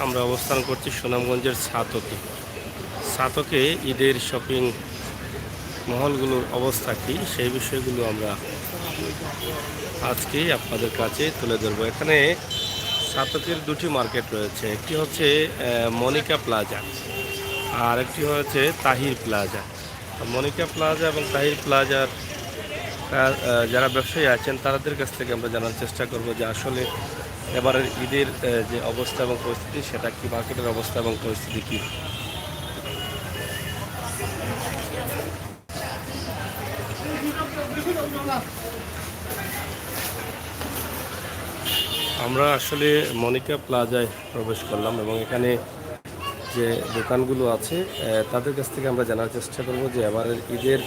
আমরা অবস্থান করছি সুনামগঞ্জের ছাতকে। ছাতকে ঈদের শপিং মহলগুলোর অবস্থা কী সেই বিষয়গুলো আমরা আজকে আপনাদের কাছে তুলে ধরবো। এখানে ছাতকের দুটি মার্কেট রয়েছে, একটি হচ্ছে মনিকা প্লাজা আর একটি হচ্ছে তাহির প্লাজা। মনিকা প্লাজা এবং তাহির প্লাজার যারা ব্যবসায়ী আছেন তাদের কাছ থেকে আমরা জানার চেষ্টা করব যে আসলে এবারের ঈদের যে অবস্থা এবং পরিস্থিতি সেটা কি, মার্কেটের অবস্থা এবং পরিস্থিতি কী। আমরা আসলে মনিকা প্লাজায় প্রবেশ করলাম এবং এখানে যে দোকানগুলো আছে তাদের কাছ থেকে আমরা জানার চেষ্টা করব যে এবারের ঈদের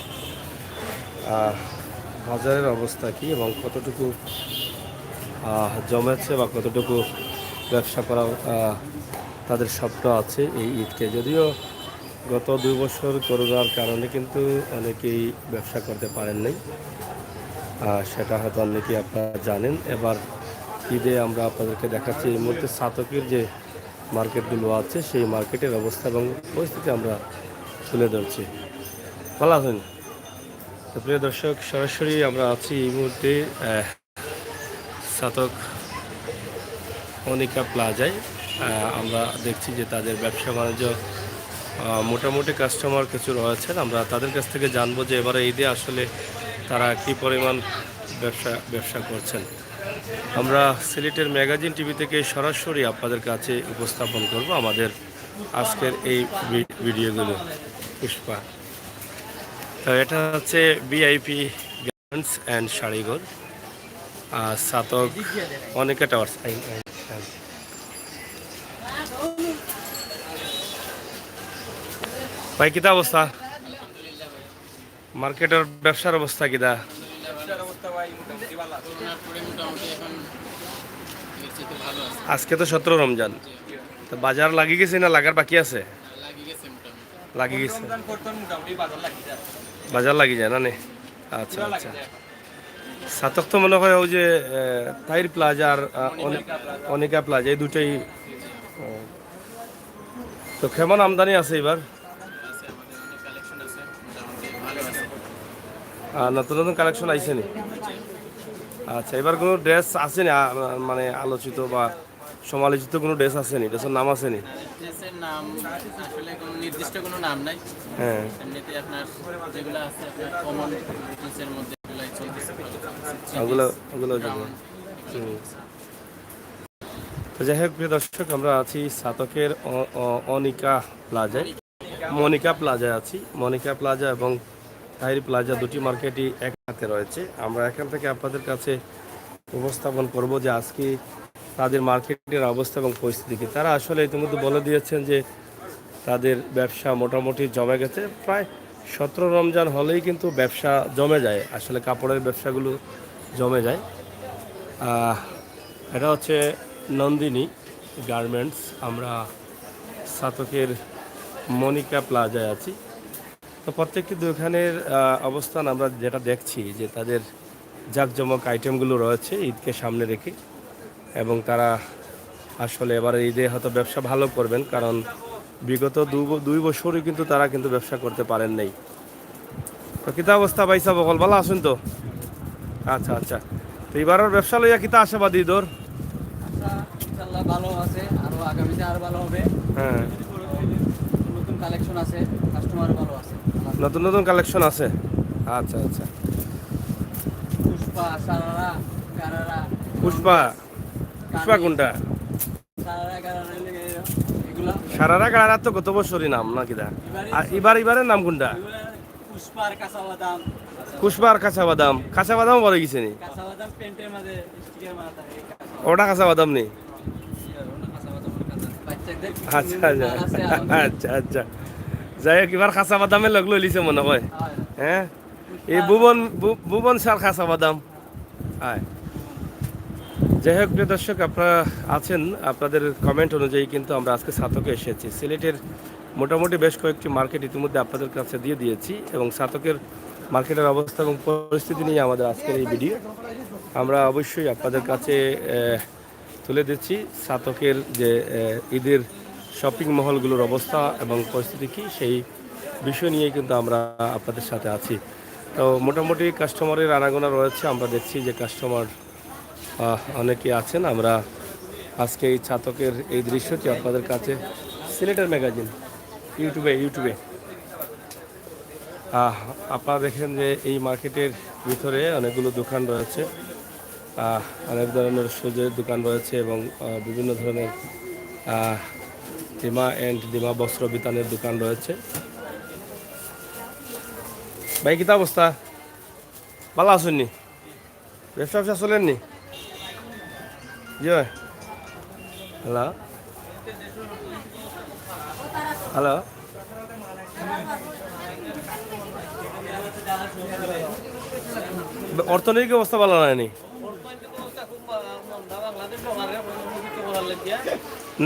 বাজারের অবস্থা কী এবং কতটুকু জমেছে বা কতটুকু ব্যবসা করা তাদের স্বপ্ন আছে এই ঈদকে। যদিও গত 2 বছর করোনার কারণে কিন্তু অনেকেই ব্যবসা করতে পারেন নাই, সেটা হয়তো অনেকেই আপনারা জানেন। এবার ঈদে আমরা আপনাদেরকে দেখাচ্ছি এই মুহূর্তে ছাতকের যে মার্কেটগুলো আছে সেই মার্কেটের অবস্থা এবং পরিস্থিতি আমরা তুলে ধরছি। ভালো আছেন তো প্রিয় দর্শক, সরাসরি আমরা আছি এই মুহূর্তে ছাতক মনিকা প্লাজায়। আমরা দেখছি যে তাদের ব্যবসা বাণিজ্য মোটামুটি কাস্টমার কিছু রয়েছেন। আমরা তাদের কাছ থেকে জানবো যে এবারে ঈদে আসলে তারা কী পরিমাণ ব্যবসা করছেন। আমরা সিলেটের ম্যাগাজিন টিভি থেকে সরাসরি আপনাদের কাছে উপস্থাপন করব আমাদের আজকের এই ভিডিওগুলো। পুষ্পা, তো এটা হচ্ছে VIP garments and Sharighar, Chhatak Monika towers. ভাই কিতা অবস্থা, মার্কেটের ব্যবসার অবস্থা কিতা? আজকে তো 17 রমজান, তো বাজার লাগি গেছে না লাগার বাকি আছে? লাগি গেছে, বাজার লাগি যায় না নে। আচ্ছা আচ্ছা, ছাতক তো মনে হয় ওই যে তাহির প্লাজা আর অনিকা প্লাজা এই দুটাই। তো কেমন আমদানি আছে এবার? নতুন নতুন কালেকশন আইছে নি? আচ্ছা, এবার কোনো ড্রেস আছে নি মানে আলোচিত বা সমালোচিত কোনো ড্রেস আছে নি? ড্রেসের নাম আছে নি? ড্রেসের নাম আসলে কোনো নির্দিষ্ট কোনো নাম নাই। হ্যাঁ, এমনিতে আপনার যেগুলো আছে আপনার কমন ড্রেসের মধ্যে এগুলাই চলতেছে। ওগুলো ওগুলো তো যাই হোক প্রিয় দর্শক, আমরা আছি ছাতকের অনিকা প্লাজায়, মনিকা প্লাজায় আছি। মনিকা প্লাজা এবং তাহির প্লাজা দুটি মার্কেটই এক হাতে রয়েছে। আমরা এখান থেকে আপনাদের কাছে উপস্থাপন করব যে আজকে তাদের মার্কেটের অবস্থা এবং পরিস্থিতি কী। তারা আসলে ইতিমধ্যে বলে দিয়েছেন যে তাদের ব্যবসা মোটামুটি জমে গেছে। প্রায় 17 রমজান হলেই কিন্তু ব্যবসা জমে যায়, আসলে কাপড়ের ব্যবসাগুলো জমে যায়। এটা হচ্ছে নন্দিনী গার্মেন্টস। আমরা ছাতকের মনিকা প্লাজায় আছি। তো প্রত্যেকটি দোকানের অবস্থান আমরা যেটা দেখছি যে তাদের জাঁকজমক আইটেমগুলো রয়েছে ঈদকে সামনে রেখে, এবং তারা আসলে এবারে ঈদে হয়তো ব্যবসা ভালো করবেন, কারণ বিগত 2 বছরই কিন্তু তারা কিন্তু ব্যবসা করতে পারেন নাই। তো কিতা অবস্থা ভাইসা বকল, ভালো আছেন তো? আচ্ছা আচ্ছা, তো এবারের ব্যবসা লইয়া কিতা আশাবাদী দর? ইনশাআল্লাহ ভালো আছে, আরো আগামীতে আরো ভালো হবে। হ্যাঁ, নতুন কালেকশন আছে, কাস্টমারও ভালো আছে। নতুন নতুন কালেকশন আছে। আচ্ছা আচ্ছা, পুষ্পা, সারারা, গারারা। পুষ্পা, পুষ্পা কোনটা? সারারা, গারারা এগুলা। সারারা গাড়ার তো গত বছরই নাম না কিতা? আর এবারের নাম কোনটা? পুষ্পা আর কাঁচা বাদাম। পুষ্পা আর কাঁচা বাদাম। কাঁচা বাদাম বলে গেছে নি? কাঁচা বাদাম পেন্টের মাঝে স্টিকার মারা থাকে। ওটা কাঁচা বাদাম নেই? বাচ্চাদের আচ্ছা আচ্ছা আচ্ছা আচ্ছা, যাই হোক এবার কাঁচা বাদামের লগ লইছে মনে হয়। হ্যাঁ, এই ভুবন সার কাঁচা বাদাম। হ্যাঁ, যাই হোক প্রিয় দর্শক, আপনারা আছেন, আপনাদের কমেন্ট অনুযায়ী কিন্তু আমরা আজকে ছাতকে এসেছি। সিলেটের মোটামুটি বেশ কয়েকটি মার্কেট ইতিমধ্যে আপনাদের কাছে দিয়ে দিয়েছি, এবং ছাতকের মার্কেটের অবস্থা এবং পরিস্থিতি নিয়ে আমাদের আজকের এই ভিডিও। আমরা অবশ্যই আপনাদের কাছে তুলে দিচ্ছি ছাতকের যে ঈদের শপিং মহলগুলোর অবস্থা এবং পরিস্থিতি কী সেই বিষয় নিয়ে কিন্তু আমরা আপনাদের সাথে আছি। তো মোটামুটি কাস্টমারের আনাগোনা রয়েছে, আমরা দেখছি যে কাস্টমার অনেকে আছেন। আমরা আজকে এই ছাতকের এই দৃশ্যটি আপনাদের কাছে সিলেটের ম্যাগাজিন ইউটিউবে আপনারা দেখেন যে এই মার্কেটের ভিতরে অনেকগুলো দোকান রয়েছে, অনেক ধরনের সুজের দোকান রয়েছে এবং বিভিন্ন ধরনের দিমা বস্ত্র বিতানের দোকান রয়েছে। ভাই কিতা অবস্থা, ভালো আসুননি? ব্যবসা চলেননি? জি ভাই, হ্যালো হ্যালো, অর্থনৈতিক অবস্থা ভালো হয়নি?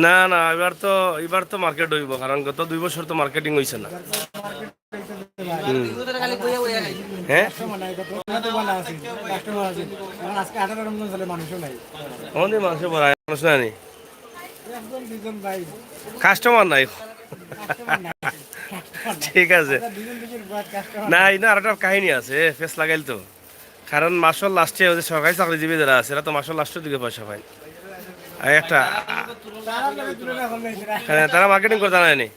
না না, এবার তো মার্কেট হইব, কারণ গত 2 বছর তো মার্কেটিং হয়েছে না। হ্যাঁ, আমাদের মানুষ পড়ায় মানুষ নাই, কাস্টমার নাই। ঠিক আছে, না এটা আর একটা কাহিনী আছে, ফেস লাগাইল তো। কারণ মাসের লাস্টে ওই যে সরকারি চাকরিজীবী যারা আছে এরা তো মাসের লাস্টের দিকে পয়সা পায় একটা, তারা মার্কেটিং করতে জানেনি।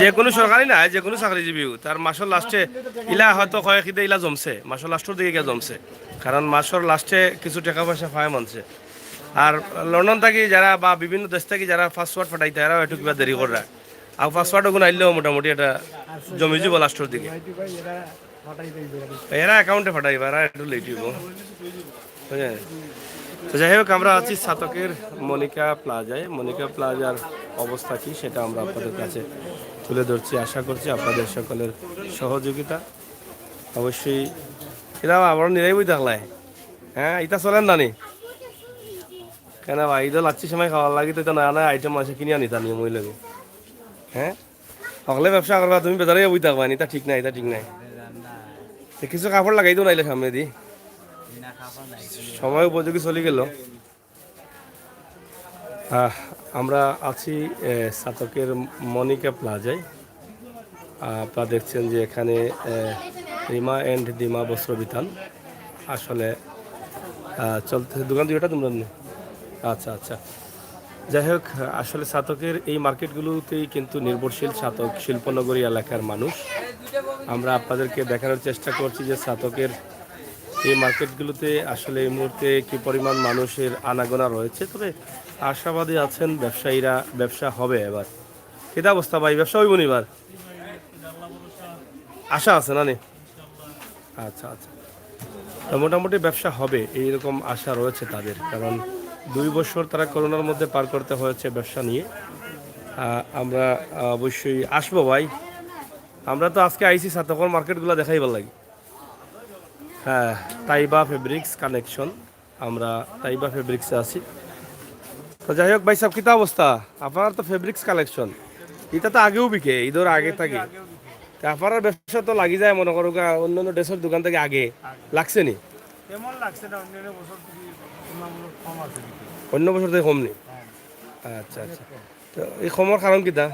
যে কোনো সরকারি না, যে কোনো চাকরিজীবীও তার মাসের লাস্টে ইলা হয়তো কয়েকদিন ইলা জমছে, মাসের লাস্টের দিকে গিয়ে জমছে, কারণ মাসের লাস্টে কিছু টাকা পয়সা পায় মানছে। আর লন্ডন থাকি যারা বা বিভিন্ন দেশ থেকে যারা পাসওয়ার্ড ফাটাইতে এরাও একটু কিবা দেরি করে, আর পাসওয়ার্ড ওগুলো আইলেও মোটামুটি এটা জমি যাব লাস্টের দিকে, এরা অ্যাকাউন্টে ফাটাইবে, এরা একটু লেট হইব। বুঝলেন? তো যাই হোক, আমরা আছি ছাতকের মনিকা প্লাজার অবস্থা কি সেটা আমরা আপনাদের কাছে তুলে ধরছি। আশা করছি আপনাদের সকলের সহযোগিতা অবশ্যই। এরা আবার নিরাই বই থাকলাই, হ্যাঁ ইটা চলেন নানি কেন ভাই, ঈদ লাচ্ছি সময় খাওয়ার লাগে তো না না আইটেম আছে কিনে আনি তা নিয়ে মই লাগে। হ্যাঁ, সকলে ব্যবসা করবা, তুমি বেজারে বই থাকবা, এটা ঠিক নাই, এটা ঠিক নাই। কিছু কাপড় লাগাই দিও নাইলে সামনে দি, সময় উপযোগী চলে গেল। আমরা আছি ছাতকের মনিকা প্লাজায়। আপনারা দেখছেন যে এখানে রিমা অ্যান্ড দিমা বস্ত্র বিতান আসলে চলতে, দোকান দুইটা তোমরা? আচ্ছা আচ্ছা, যাই হোক, আসলে ছাতকের এই মার্কেটগুলোতেই কিন্তু নির্ভরশীল ছাতক শিল্পনগরী এলাকার মানুষ। আমরা আপনাদেরকে দেখানোর চেষ্টা করছি যে ছাতকের এই মার্কেটগুলোতে আসলে এই মুহূর্তে কী পরিমাণ মানুষের আনাগোনা রয়েছে। তবে আশাবাদী আছেন ব্যবসায়ীরা, ব্যবসা হবে এবার। কেটা অবস্থা ভাই, ব্যবসা হইব নি এবার? আশা আছে না নি? আচ্ছা আচ্ছা, তো মোটামুটি ব্যবসা হবে এইরকম আশা রয়েছে তাদের, কারণ 2 বছর তারা করোনার মধ্যে পার করতে হয়েছে ব্যবসা নিয়ে। আমরা অবশ্যই আসবো ভাই, আমরা তো আজকে আইসি ছাতকের মার্কেটগুলো দেখাই ভালো লাগে। হ্যাঁ, তাইবা ফেব্রিক্স কালেকশন, আমরা তাইবা ফেব্রিক্সে আছি। তো যাই হোক ভাই সাহেব, কিতা অবস্থা আপনার? তো ফেব্রিক্স কালেকশন এটা তো আগেও বিকে, ঈদের আগে থাকে, আপনার ব্যবসা তো লাগি যায় মনে করো অন্যান্য ড্রেসের দোকান থেকে আগে লাগছে নি? অন্য বছর থেকে কম নি? আচ্ছা আচ্ছা, তো এই কমার কারণ কিতা?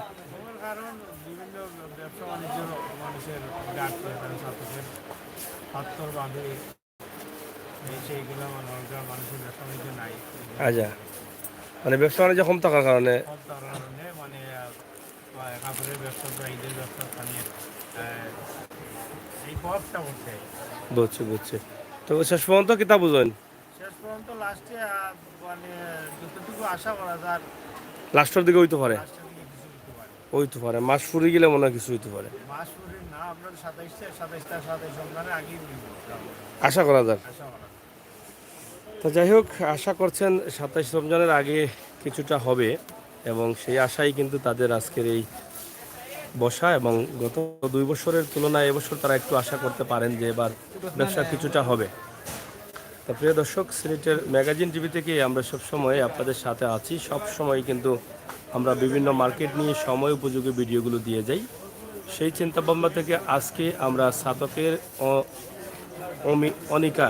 আচ্ছা, মানে ব্যবসা বাণিজ্য কম থাকার কারণে বুঝছি বুঝছি। তো শেষ পর্যন্ত কিতা বুঝেন? লাস্টের দিকে হইতে পারে, হইতে পারে মাস ফুরি গেলে মনে হয় কিছু হইতে পারে, আশা করা যাক। তো যাই হোক, আশা করছেন 27 রমজানের আগে কিছুটা হবে এবং সেই আশাই কিন্তু তাদের আজকের এই বসা। এবং গত 2 বছরের তুলনায় এবছর তারা একটু আশা করতে পারেন যে এবার ব্যবসা কিছুটা হবে। তো প্রিয় দর্শক, সিলেটের ম্যাগাজিন টিভি থেকে আমরা সবসময় আপনাদের সাথে আছি। সব সময় কিন্তু আমরা বিভিন্ন মার্কেট নিয়ে সময় উপযোগী ভিডিওগুলো দিয়ে যাই। সেই চিন্তাভাবনা থেকে আজকে আমরা ছাতকের অনিকা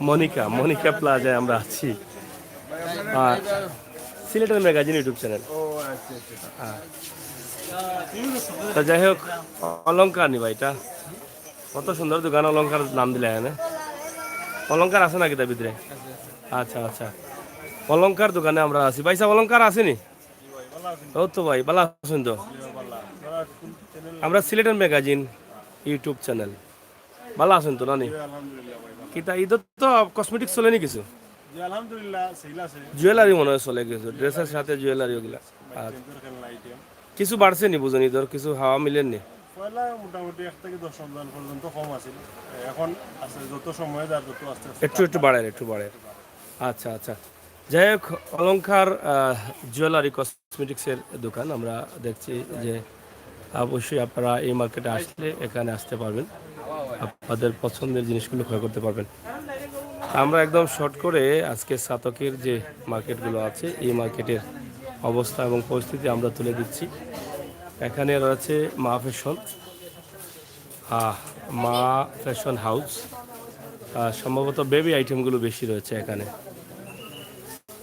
মনিকা মনিকা প্লাজায় আমরা আছি। আর সিলেটের ম্যাগাজিন ইউটিউব চ্যানেল। হ্যাঁ, তা যাই হোক, অলংকার নিবা এটা কত সুন্দর দোকান, অলংকার নাম দিলে হ্যাঁ। অলংকার আছে নাকি তার ভিতরে? আচ্ছা আচ্ছা, অলংকার দোকানে আমরা আছি। ভাই সাহেব অলংকার আসেনি? ও তো ভাই ভালো আছেন তো? আমরা সিলেটের ম্যাগাজিন ইউটিউব চ্যানেল, ভালো আছেন তো নানি? কিতা ঈদের তো কসমেটিক্স চলে নি কিছু? জুয়েলারি মনে হয় চলে কিছু, ড্রেসের সাথে জুয়েলারি ওগুলা। আর কিছু বাড়ছে নি বুঝুন ঈদের, কিছু হাওয়া মিলেন নি? মোটামুটি 1 থেকে 10 রমজান পর্যন্ত কম আছিল, এখন আছে যত সময় যায় তত আস্তে আস্তে একটু বাড়ে। আচ্ছা আচ্ছা, যাই হোক, অলংকার জুয়েলারি কসমেটিক্সের দোকান আমরা দেখছি যে অবশ্যই আপনারা এই মার্কেটে আসলে এখানে আসতে পারবেন, আপনাদের পছন্দের জিনিসগুলো ক্রয় করতে পারবেন। আমরা একদম শর্ট করে আজকে সাতকের যে মার্কেটগুলো আছে এই মার্কেটের অবস্থা এবং পরিস্থিতি আমরা তুলে দিচ্ছি। এখানে রয়েছে মা ফ্যাশন হাউস, সম্ভবত বেবি আইটেমগুলো বেশি রয়েছে এখানে।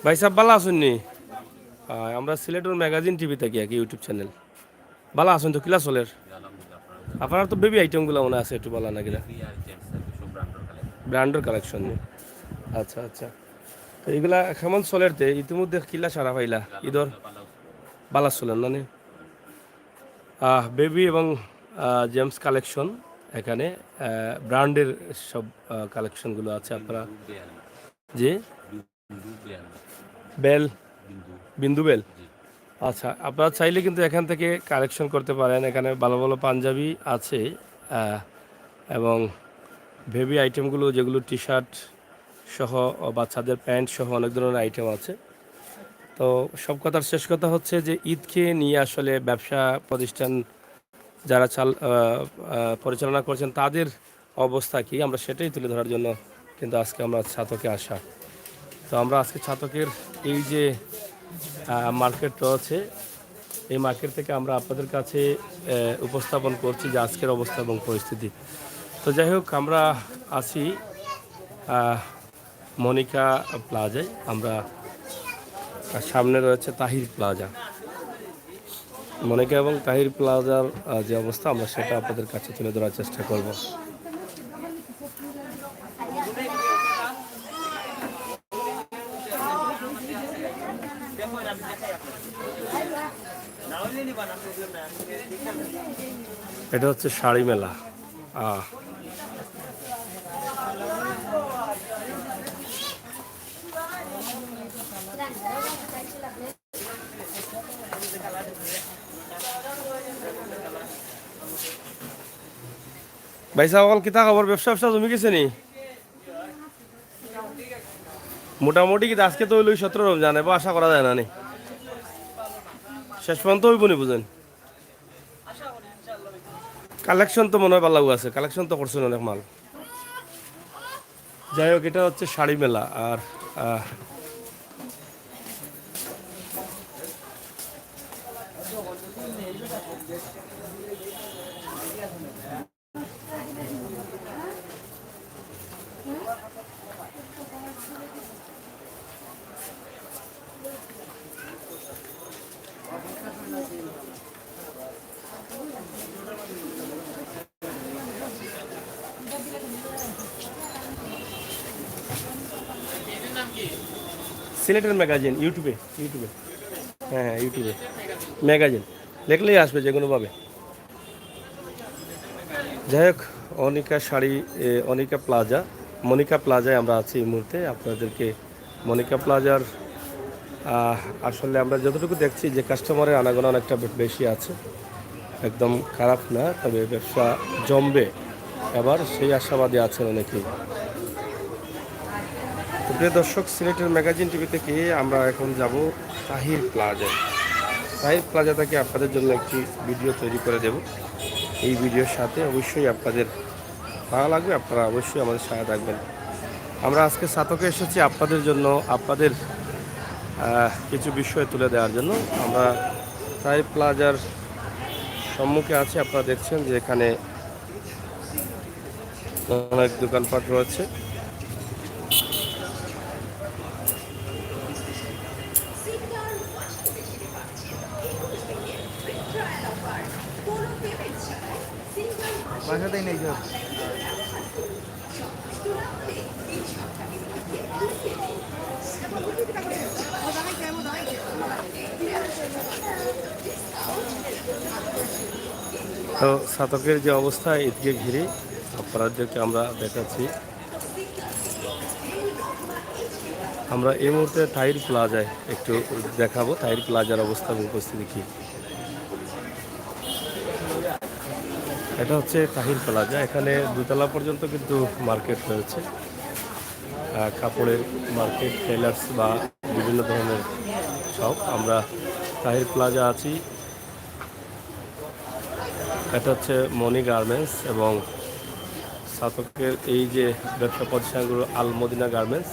ভাই সাহেব ভালো আসুননি? আমরা সিলেটের ম্যাগাজিন টিভি থাকি আর কি, ইউটিউব চ্যানেল। ভালো আসুন তো? কিলা চলের আপনার তো বেবি আইটেমগুলো মনে আছে, একটু বলা না কিনা? ব্র্যান্ডের কালেকশন নিয়ে। আচ্ছা আচ্ছা, তো এইগুলা কেমন চলের? তে ইতিমধ্যে কিলা সারা পাইলা ঈদর? বালা চলেন না? বেবি এবং জেমস কালেকশন, এখানে ব্র্যান্ডের সব কালেকশনগুলো আছে আপনারা। যে বেল, বিন্দু বেল, আচ্ছা, আপনারা চাইলে কিন্তু এখান থেকে কালেকশন করতে পারেন। এখানে ভালো ভালো পাঞ্জাবি আছে এবং বেবি আইটেমগুলো যেগুলো টি শার্ট সহ, বাচ্চাদের প্যান্ট সহ অনেক ধরনের আইটেম আছে। তো সব কথার শেষ কথা হচ্ছে যে ঈদকে নিয়ে আসলে ব্যবসা প্রতিষ্ঠান যারা পরিচালনা করছেন তাদের অবস্থা কি, আমরা সেটাই তুলে ধরার জন্য কিন্তু আজকে আমরা ছাতকে আসা। তো আমরা আজকে ছাতকের এই যে মার্কেট রয়েছে এই মার্কেট থেকে আমরা আপনাদের কাছে উপস্থাপন করছি যে আজকের অবস্থা এবং পরিস্থিতি। তো যাই হোক, আমরা আছি মনিকা প্লাজায়, আমরা সামনে রয়েছে তাহির প্লাজা। মনিকা এবং তাহির প্লাজার যে অবস্থা আমরা সেটা আপনাদের কাছে তুলে ধরার চেষ্টা করব। এটা হচ্ছে শাড়ি মেলা। ভাই সাহেব কিতা খবর? ব্যবসা জমি গেছে নি? মোটামুটি কিন্তু আজকে তো হইল 17 রমজান, এবার আশা করা যায় না নি শেষ পর্যন্ত হইব নি বুঝেন? কালেকশন তো মনে হয় ভালো আছে, কালেকশন তো করছেন অনেক মাল। যাই হোক, এটা হচ্ছে শাড়ি মেলা। আর সিলেটের ম্যাগাজিন ইউটিউবে, হ্যাঁ ইউটিউবে ম্যাগাজিন লেখলেই আসবে যে কোনোভাবে। যাই হোক, মনিকা প্লাজায় আমরা আছি এই মুহূর্তে। আপনাদেরকে মনিকা প্লাজার আসলে আমরা যতটুকু দেখছি যে কাস্টমারের আনাগোনা অনেকটা বেশি আছে, একদম খারাপ না, তবে ব্যবসা জমবে এবার সেই আশাবাদী আছেন অনেকেই। প্রিয় দর্শক, সিলেটের ম্যাগাজিন টিভি থেকে আমরা এখন যাব তাহির প্লাজায়। তাহির প্লাজা থেকে আপনাদের জন্য একটি ভিডিও তৈরি করে দেব। এই ভিডিওর সাথে অবশ্যই আপনাদের ভালো লাগবে, আপনারা অবশ্যই আমাদের সাথে থাকবেন। আমরা আজকে ছাতকে এসেছি আপনাদের জন্য, আপনাদের কিছু বিষয় তুলে দেওয়ার জন্য। আমরা তাহির প্লাজার সম্মুখে আছি, আপনারা দেখছেন যে এখানে অনেক দোকানপাট রয়েছে। বাসাতেই নেই জোর। তো ছাতকের যে অবস্থা ঈদকে ঘিরে আপনাদেরকে আমরা দেখাচ্ছি। আমরা এই মুহূর্তে তাহির প্লাজায় একটু দেখাবো তাহির প্লাজার অবস্থা এবং উপস্থিতি কি। এটা হচ্ছে তাহির প্লাজা, এখানে দুতলা পর্যন্ত কিন্তু মার্কেট রয়েছে, কাপড়ের মার্কেট, টেলার্স বা বিভিন্ন ধরনের শপ। আমরা তাহির প্লাজা আছি। এটা হচ্ছে মনি গার্মেন্টস এবং ছাতকের এই যে ব্যবসা প্রতিষ্ঠানগুলো আল মদিনা গার্মেন্টস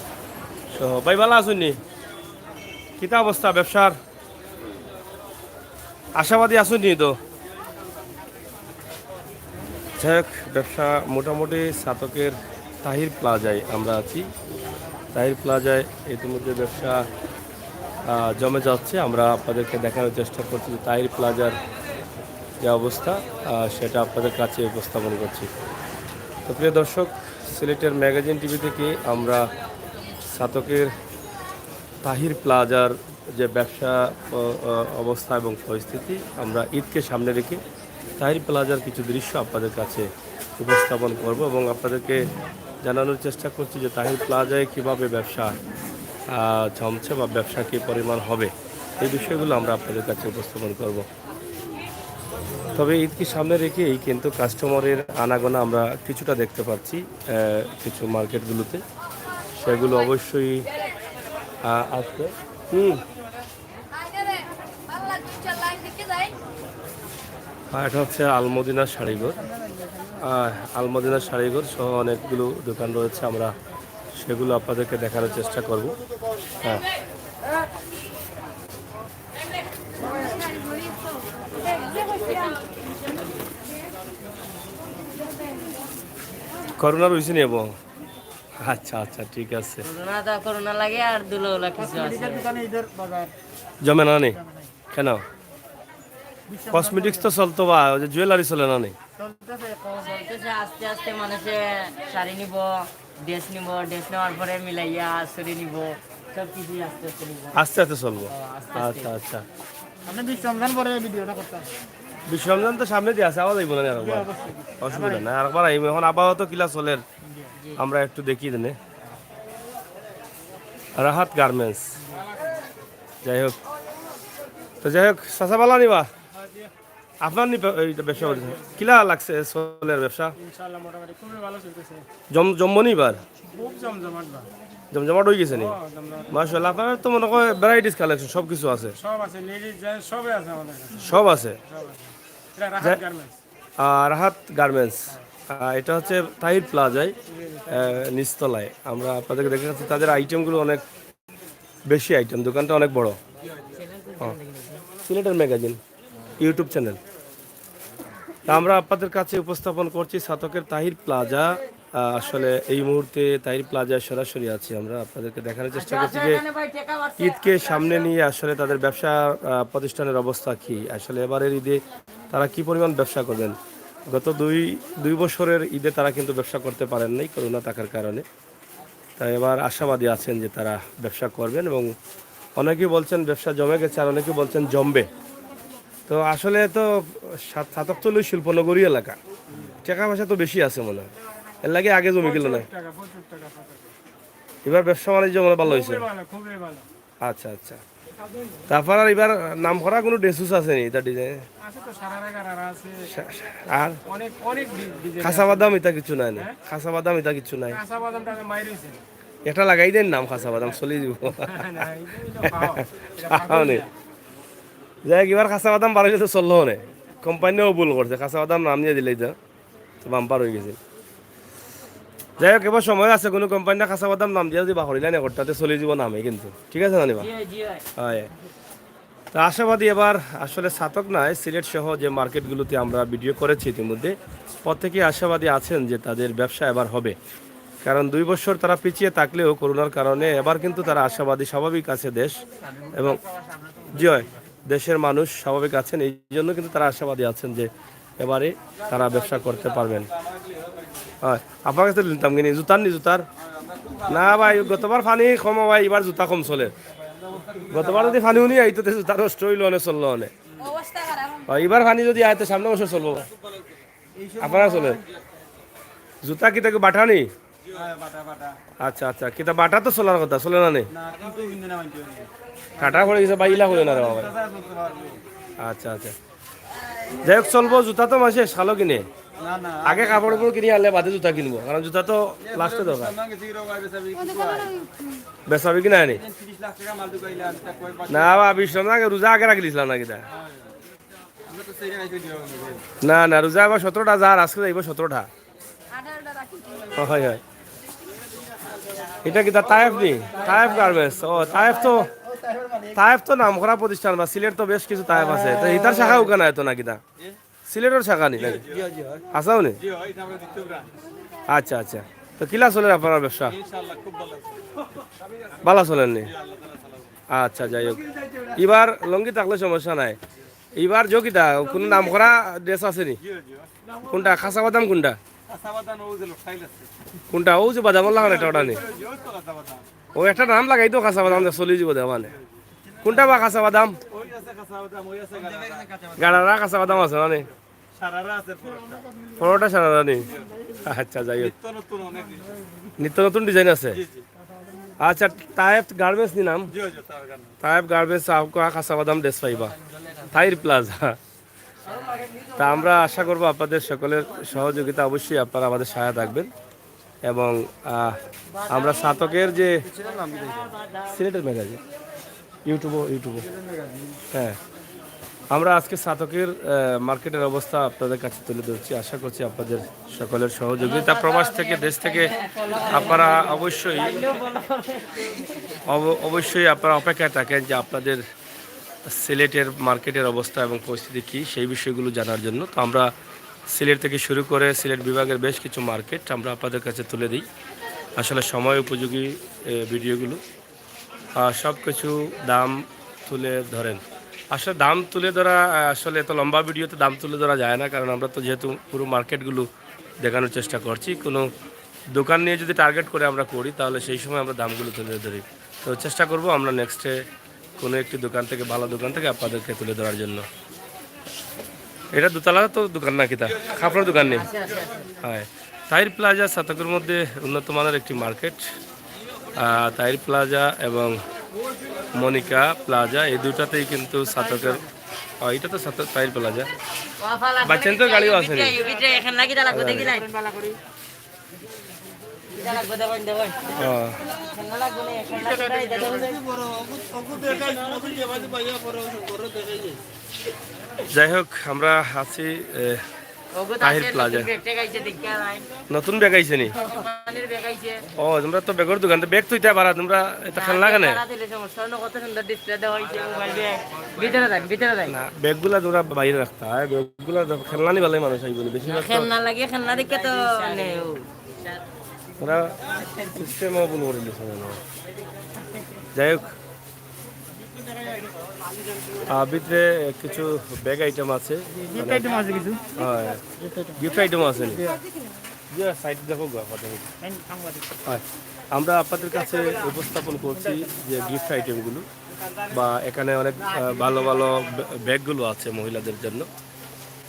সহ। ভাই ভালো আসুননি? কিতা অবস্থা ব্যবসার? আশাবাদী আসুননি তো? যাই হোক, ব্যবসা মোটামুটি ছাতকের তাহির প্লাজায় আমরা আছি। তাহির প্লাজায় ইতিমধ্যে ব্যবসা জমে যাচ্ছে। আমরা আপনাদেরকে দেখানোর চেষ্টা করছি যে তাহির প্লাজার যে অবস্থা সেটা আপনাদের কাছে উপস্থাপন করছি। তো প্রিয় দর্শক, সিলেটের ম্যাগাজিন টিভি থেকে আমরা ছাতকের তাহির প্লাজার যে ব্যবসা অবস্থা এবং পরিস্থিতি, আমরা ঈদকে সামনে রেখে তাহির প্লাজার কিছু দৃশ্য আপনাদের কাছে উপস্থাপন করব এবং আপনাদেরকে জানানোর চেষ্টা করছি যে তাহির প্লাজায় কীভাবে ব্যবসা জমছে বা ব্যবসা কী পরিমাণ হবে, এই বিষয়গুলো আমরা আপনাদের কাছে উপস্থাপন করব। তবে ঈদকে সামনে রেখেই কিন্তু কাস্টমারের আনাগোনা আমরা কিছুটা দেখতে পাচ্ছি কিছু মার্কেটগুলোতে, সেগুলো অবশ্যই আসবে। এটা হচ্ছে আলমদিনা শাড়িঘর। আলমদিনা শাড়িঘর সহ অনেকগুলো দোকান রয়েছে, আমরা সেগুলো আপনাদেরকে দেখানোর চেষ্টা করব। হ্যাঁ, করোনা রয়েছে নিয়ে। আচ্ছা আচ্ছা, ঠিক আছে। করোনা লাগে আর দুলোলা কিছু আছে। জমে না নেই কেন? কসমেটিক্স তো চলতো, বা জুয়েলারি চলে না নেই? চলতেছে আস্তে আস্তে, মানুষে শাড়ি নিব, ড্রেস নিব, ড্রেস নেওয়ার পরে মিলাইয়া চুরি নিব, সব কিছুই আস্তে আস্তে নিব, আস্তে আস্তে চলবো। আচ্ছা আচ্ছা, আপনি রমজান পরে ভিডিওটা করতাম। বিশ্ব রমজান তো সামনে দিয়ে আছে, আবার যাইব না আরেকবার? অসুবিধা নাই, আরেকবার আইব। এখন আপাতত কিলা চলের আমরা একটু দেখি দেনে। রাহাত গার্মেন্টস, যাই হোক। তো যাই হোক, চাচা বালা নিবা আপনার ব্যবসা কিলা লাগছে সোলের ব্যবসা? ইনশাআল্লাহ মোটামুটি খুবই ভালো চলতেছে। জমবনি বার খুব জমজমাট বা। জমজমাট হয়ে গেছে নি? মাশাআল্লাহ, আপনার তো মনে হয় ভ্যারাইটিস কালেকশন সব কিছু আছে। সব আছে, লেডিস জেন্টস সবই আছে আমাদের কাছে। সব আছে। এটা রাহাত গার্মেন্টস। রাহাত গার্মেন্টস, এটা হচ্ছে তাহির প্লাজায় নিচতলায়। আমরা আপনাদেরকে দেখে যাচ্ছি, তাদের আইটেমগুলো অনেক বেশি আইটেম, দোকানটা অনেক বড়। সিলেটের ম্যাগাজিন ইউটিউব চ্যানেল। তা আমরা আপনাদের কাছে উপস্থাপন করছি ছাতকের তাহির প্লাজা। আসলে এই মুহূর্তে তাহির প্লাজায় সরাসরি আছি। আমরা আপনাদেরকে দেখানোর চেষ্টা করছি যে ঈদকে সামনে নিয়ে আসলে তাদের ব্যবসা প্রতিষ্ঠানের অবস্থা কি, আসলে এবারের ঈদে তারা কি পরিমাণ ব্যবসা করবেন। গত দুই বছরের ঈদে তারা কিন্তু ব্যবসা করতে পারেন নাই করোনা থাকার কারণে। তাই এবার আশাবাদী আছেন যে তারা ব্যবসা করবেন এবং অনেকেই বলছেন ব্যবসা জমে গেছে, আর অনেকেই বলছেন জমবে। তো আসলে তো ছাতক তো শিল্পনগরী এলাকা, টাকা পয়সা তো বেশি আছে মনে হয়, এর লাগে আগে জমে গেল না। এবার ব্যবসা বাণিজ্য মনে ভালো হয়েছে। খুবই ভালো। আচ্ছা আচ্ছা, তারপর আর এবার নাম করা কোনো ড্রেসুস আছে নি তার ডিজাইন? আছে তো, সারারা গারারা আছে। আর অনেক অনেক ডিজাইন। খাসা বাদাম এটা কিছু নাই না? খাসা বাদাম এটা কিছু নাই? কাঁচা বাদামটা মাইর হইছে। এটা লাগাই দেন নাম খাসা বাদাম, চলে দিব। না, এটা পাও। এটা পাও না। যাই এবার খাসা বাদাম বাড়াইলে তো চললো না, কোম্পানিও ভুল করছে, খাসা বাদাম নাম নিয়ে দিলেই তো বাম্পার হয়ে গেছে। যাই হোক, এবার সময় আছে, কোনো কোম্পানিটা খাসা বাদাম নাম দিয়ে যদি বাহরিলাই না করতে চলে যাব নামে কিন্তু, ঠিক আছে না নিবা? হয়। তা আশাবাদী এবার আসলে ছাতক নয়, সিলেট সহ যে মার্কেটগুলোতে আমরা ভিডিও করেছি ইতিমধ্যে, প্রত্যেকেই আশাবাদী আছেন যে তাদের ব্যবসা এবার হবে। কারণ 2 বছর তারা পিছিয়ে থাকলেও করোনার কারণে এবার কিন্তু তারা আশাবাদী। স্বাভাবিক আছে দেশ এবং জয় দেশের মানুষ স্বাভাবিক আছেন, এই জন্য কিন্তু তারা আশাবাদী আছেন যে এবারে তারা ব্যবসা করতে পারবেন। হয় আপনার কাছে নিতাম কিনি জুতার নি জুতার না ভাই গতবার পানি কম ভাই এবার জুতা কম চলে গতবার যদি পানি উনি আইতো জুতা নষ্ট হইলো অনেক চললো অনেক এবার পানি যদি আইতে সামনে বছর চলবো আপনারা চলে জুতা কি তাকে বাটা নি আচ্ছা আচ্ছা কিতা বাটা তো চলার কথা চলে না নেই কাটা করে গেছে বা ইলা করে না রে বাবা আচ্ছা আচ্ছা যাই হোক চলবো জুতা তো মাসে সালো কিনে আগে কাপড় কিনে আনলে বাদে জুতা কিনবো কারণ জুতা তো লাস্টে দরকার বেসাবি কিনা আনি না বা বিশ্রাম আগে রোজা আগে রাখি দিছিলাম না কিনা না না রোজা এবার 17টা যার আজকে যাইব 17টা হয় হয় এটা কি তায়েফ নি তায়েফ গার্মেন্টস ও তায়েফ তো নাম করা প্রতিষ্ঠান বা সিলেট তো বেশ কিছু তায়েফ আছে তো ইতার শাখা ওখানে তো নাকি তা সিলেটের শাখা নি নাকি আসাও নি আচ্ছা আচ্ছা তো কিলা চলে আপনার ব্যবসা ভালো চলেন নি আচ্ছা যাই হোক এবার লঙ্গি থাকলে সমস্যা নাই এবার যোগিতা কোনো নাম করা ড্রেস আছে নি কোনটা খাসা বাদাম কোনটা কোনটা ও যে বাদাম লাগানো এটা ওটা নেই ও একটা নাম লাগাই তো কাঁচা বাদাম চলি যাব দেওয়া মানে কোনটা বা কাঁচা বাদাম গাড়ারা কাঁচা বাদাম আছে না পরোটা সারারা নেই আচ্ছা যাই হোক নিত্য নতুন ডিজাইন আছে আচ্ছা তায়েফ গার্মেন্টস নি নাম তায়েফ গার্মেন্টস आपको কাঁচা বাদাম ড্রেস পাইবা তাইর প্লাজা তা আমরা আশা করব আপনাদের সকলের সহযোগিতা অবশ্যই আপনারা আমাদের সহায়তা থাকবেন এবং আমরা সাতকের যে সিলেটের ম্যাগাজিন ইউটিউবে হ্যাঁ আমরা আজকে সাতকের মার্কেটের অবস্থা আপনাদের কাছে তুলে ধরছি আশা করছি আপনাদের সকলের সহযোগিতা প্রবাস থেকে দেশ থেকে আপনারা অবশ্যই আপনারা অপেক্ষায় থাকেন যে আপনাদের সিলেটের মার্কেটের অবস্থা এবং পরিস্থিতি কী সেই বিষয়গুলো জানার জন্য তো আমরা সিলেট থেকে শুরু করে সিলেট বিভাগের বেশ কিছু মার্কেট আমরা আপনাদের কাছে তুলে দিই আসলে সময় উপযোগী ভিডিওগুলো সব কিছু দাম তুলে ধরেন আসলে দাম তুলে ধরা আসলে এত লম্বা ভিডিওতে দাম তুলে ধরা যায় না কারণ আমরা তো যেহেতু পুরো মার্কেটগুলো দেখানোর চেষ্টা করছি কোনো দোকান নিয়ে যদি টার্গেট করে আমরা করি তাহলে সেই সময় আমরা দামগুলো তুলে ধরি তো চেষ্টা করব আমরা নেক্সটে কোনো একটি দোকান থেকে ভালো দোকান থেকে আপনাদেরকে তুলে ধরার জন্য এটা দোতলা তো দোকান নাকি তা কাপড়ের দোকান নেই হ্যাঁ তাইর প্লাজা সাতকের মধ্যে উন্নত মানের একটি মার্কেট তাইর প্লাজা এবং মনিকা প্লাজা এই দুটাতেই কিন্তু সাতকের এটা তো সাতক তাইর প্লাজা বাচ্চেন তো গাড়িও আছে যাই হোক আমরা আছি তাহির প্লাজা নতুন ব্যাগ আইছে নি ও তোমরা তো ব্যাগের দোকান ব্যাগ তো এটা বাড়া তোমরা এটা খেলনা কেন না ব্যাগগুলা তোমরা বাইরে রাখতা ব্যাগগুলা খেলনা নি ভালো মানুষ আইবনি বেশি খেলনা লাগে খেলনা দেখে তো ওরা সিস্টেম ওপেন করে দিয়েছে যাই হোক ভিতরে কিছু ব্যাগ আইটেম আছে গিফট আইটেম আছে সাইড দেখো আমরা আপনাদের কাছে উপস্থাপন করছি যে গিফট আইটেমগুলো বা এখানে অনেক ভালো ভালো ব্যাগগুলো আছে মহিলাদের জন্য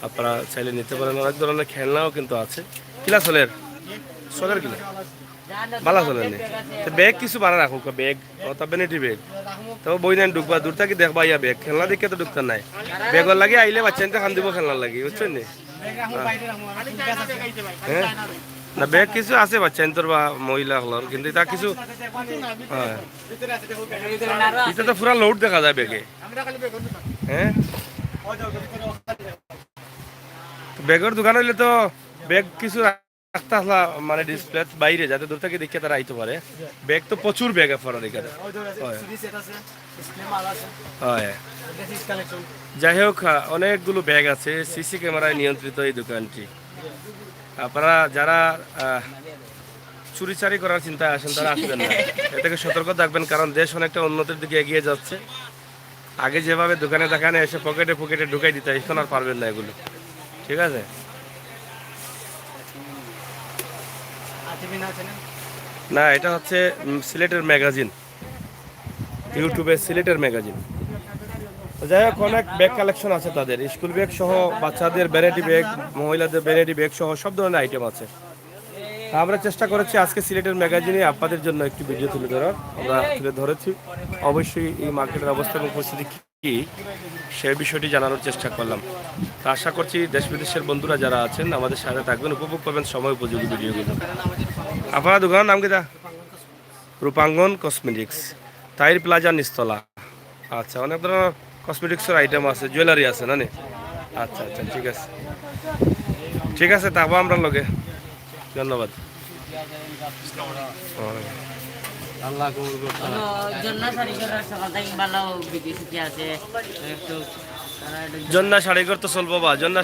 আপনারা চাইলে নিতে পারেন অনেক ধরনের খেলনাও কিন্তু আছে কিলা সোলের কিনা ভালো চলেন ব্যাগ কিছু বানা রাখো ব্যাগ বেনেটি ব্যাগ তবে বই নেন ঢুকবা দূর থাকি দেখবা ইয়া ব্যাগ খেলনা দেখে তো ঢুকতে নাই ব্যাগর লাগে আইলে বাচ্চানটা খান দিব খেলনার লাগে বুঝছেন নি হ্যাঁ না ব্যাগ কিছু আছে বাচ্চান তোর বা মহিলা হলর কিন্তু তা কিছু হ্যাঁ এটা তো পুরা লোড দেখা যায় ব্যাগে হ্যাঁ ব্যাগের দোকান হইলে তো ব্যাগ কিছু মানে ডিসপ্লে বাইরে যাতে দূর থেকে দেখে তারা আইতে পারে ব্যাগ তো প্রচুর ব্যাগ আপনারা এখানে যাই হোক অনেকগুলো ব্যাগ আছে সিসি ক্যামেরায় নিয়ন্ত্রিত এই দোকানটি আপনারা যারা চুরিচারি করার চিন্তায় আসেন তারা আসবেন না এ থেকে সতর্ক থাকবেন কারণ দেশ অনেকটা উন্নতির দিকে এগিয়ে যাচ্ছে আগে যেভাবে দোকানে এসে পকেটে ঢুকাই দিতে এখন আর পারবেন না এগুলো ঠিক আছে? না, এটা হচ্ছে সিলেটের ম্যাগাজিন, ইউটিউবে সিলেটের ম্যাগাজিন। তো যাই হোক, অনেক ব্যাগ কালেকশন আছে তাদের, স্কুল ব্যাগ সহ, বাচ্চাদের ভ্যারাইটি ব্যাগ, মহিলাদের ভ্যারাইটি ব্যাগ সহ সব ধরনের আইটেম আছে। আমরা চেষ্টা করেছি আজকে সিলেটের ম্যাগাজিনে আপনাদের জন্য একটি ভিডিও তুলে ধরার, আমরা তুলে ধরেছি। অবশ্যই এই মার্কেটের অবস্থা এবং পরিস্থিতি কী সেই বিষয়টি জানানোর চেষ্টা করলাম। তো আশা করছি দেশ বিদেশের বন্ধুরা যারা আছেন আমাদের সাথে থাকবেন, উপভোগ করবেন সময় উপযোগী ভিডিওগুলো। আপনার দোকানের নাম কিটা? রূপাঙ্গন কসমেটিক্স, তাহির প্লাজা নিস্তলা। আচ্ছা, অনেক ধরনের কসমেটিক্সের আইটেম আছে, জুয়েলারি আছে না নি? আচ্ছা আচ্ছা, ঠিক আছে ঠিক আছে, তারপর আমরা লগে। ধন্যবাদ। জন্না শাড়িঘর তো চলবো বা, জন্না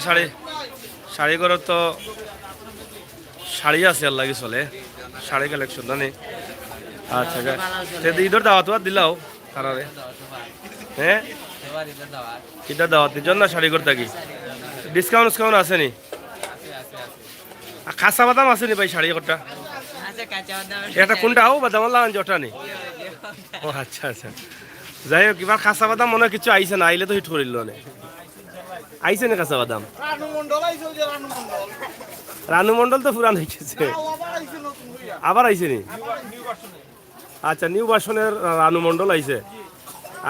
শাড়িঘর তো শাড়ি আছে আর লাগে চলে, শাড়ি কালেকশন জানি। আচ্ছা, ঈদের দাওয়াত দিলাও কারারে? হ্যাঁ, ঈদের দাওয়াত জন্না শাড়িঘর থাকি ডিসকাউন্ট আছে নি? খাসা বাদাম আছে নি ভাই শাড়ি ঘরটা? এটা কোনটা? ও বাদাম জটা নি? ও আচ্ছা আচ্ছা, যাই হোক, এবার খাসা বাদাম মনে হয় কিছু আইসে না, আইলে তো হিট করিল না। আইসে না খাসা বাদাম? রানু মন্ডল তো পুরান হয়ে গেছে, আবার আইসে নি? আচ্ছা, নিউ ভার্সনের রানু মন্ডল আইসে,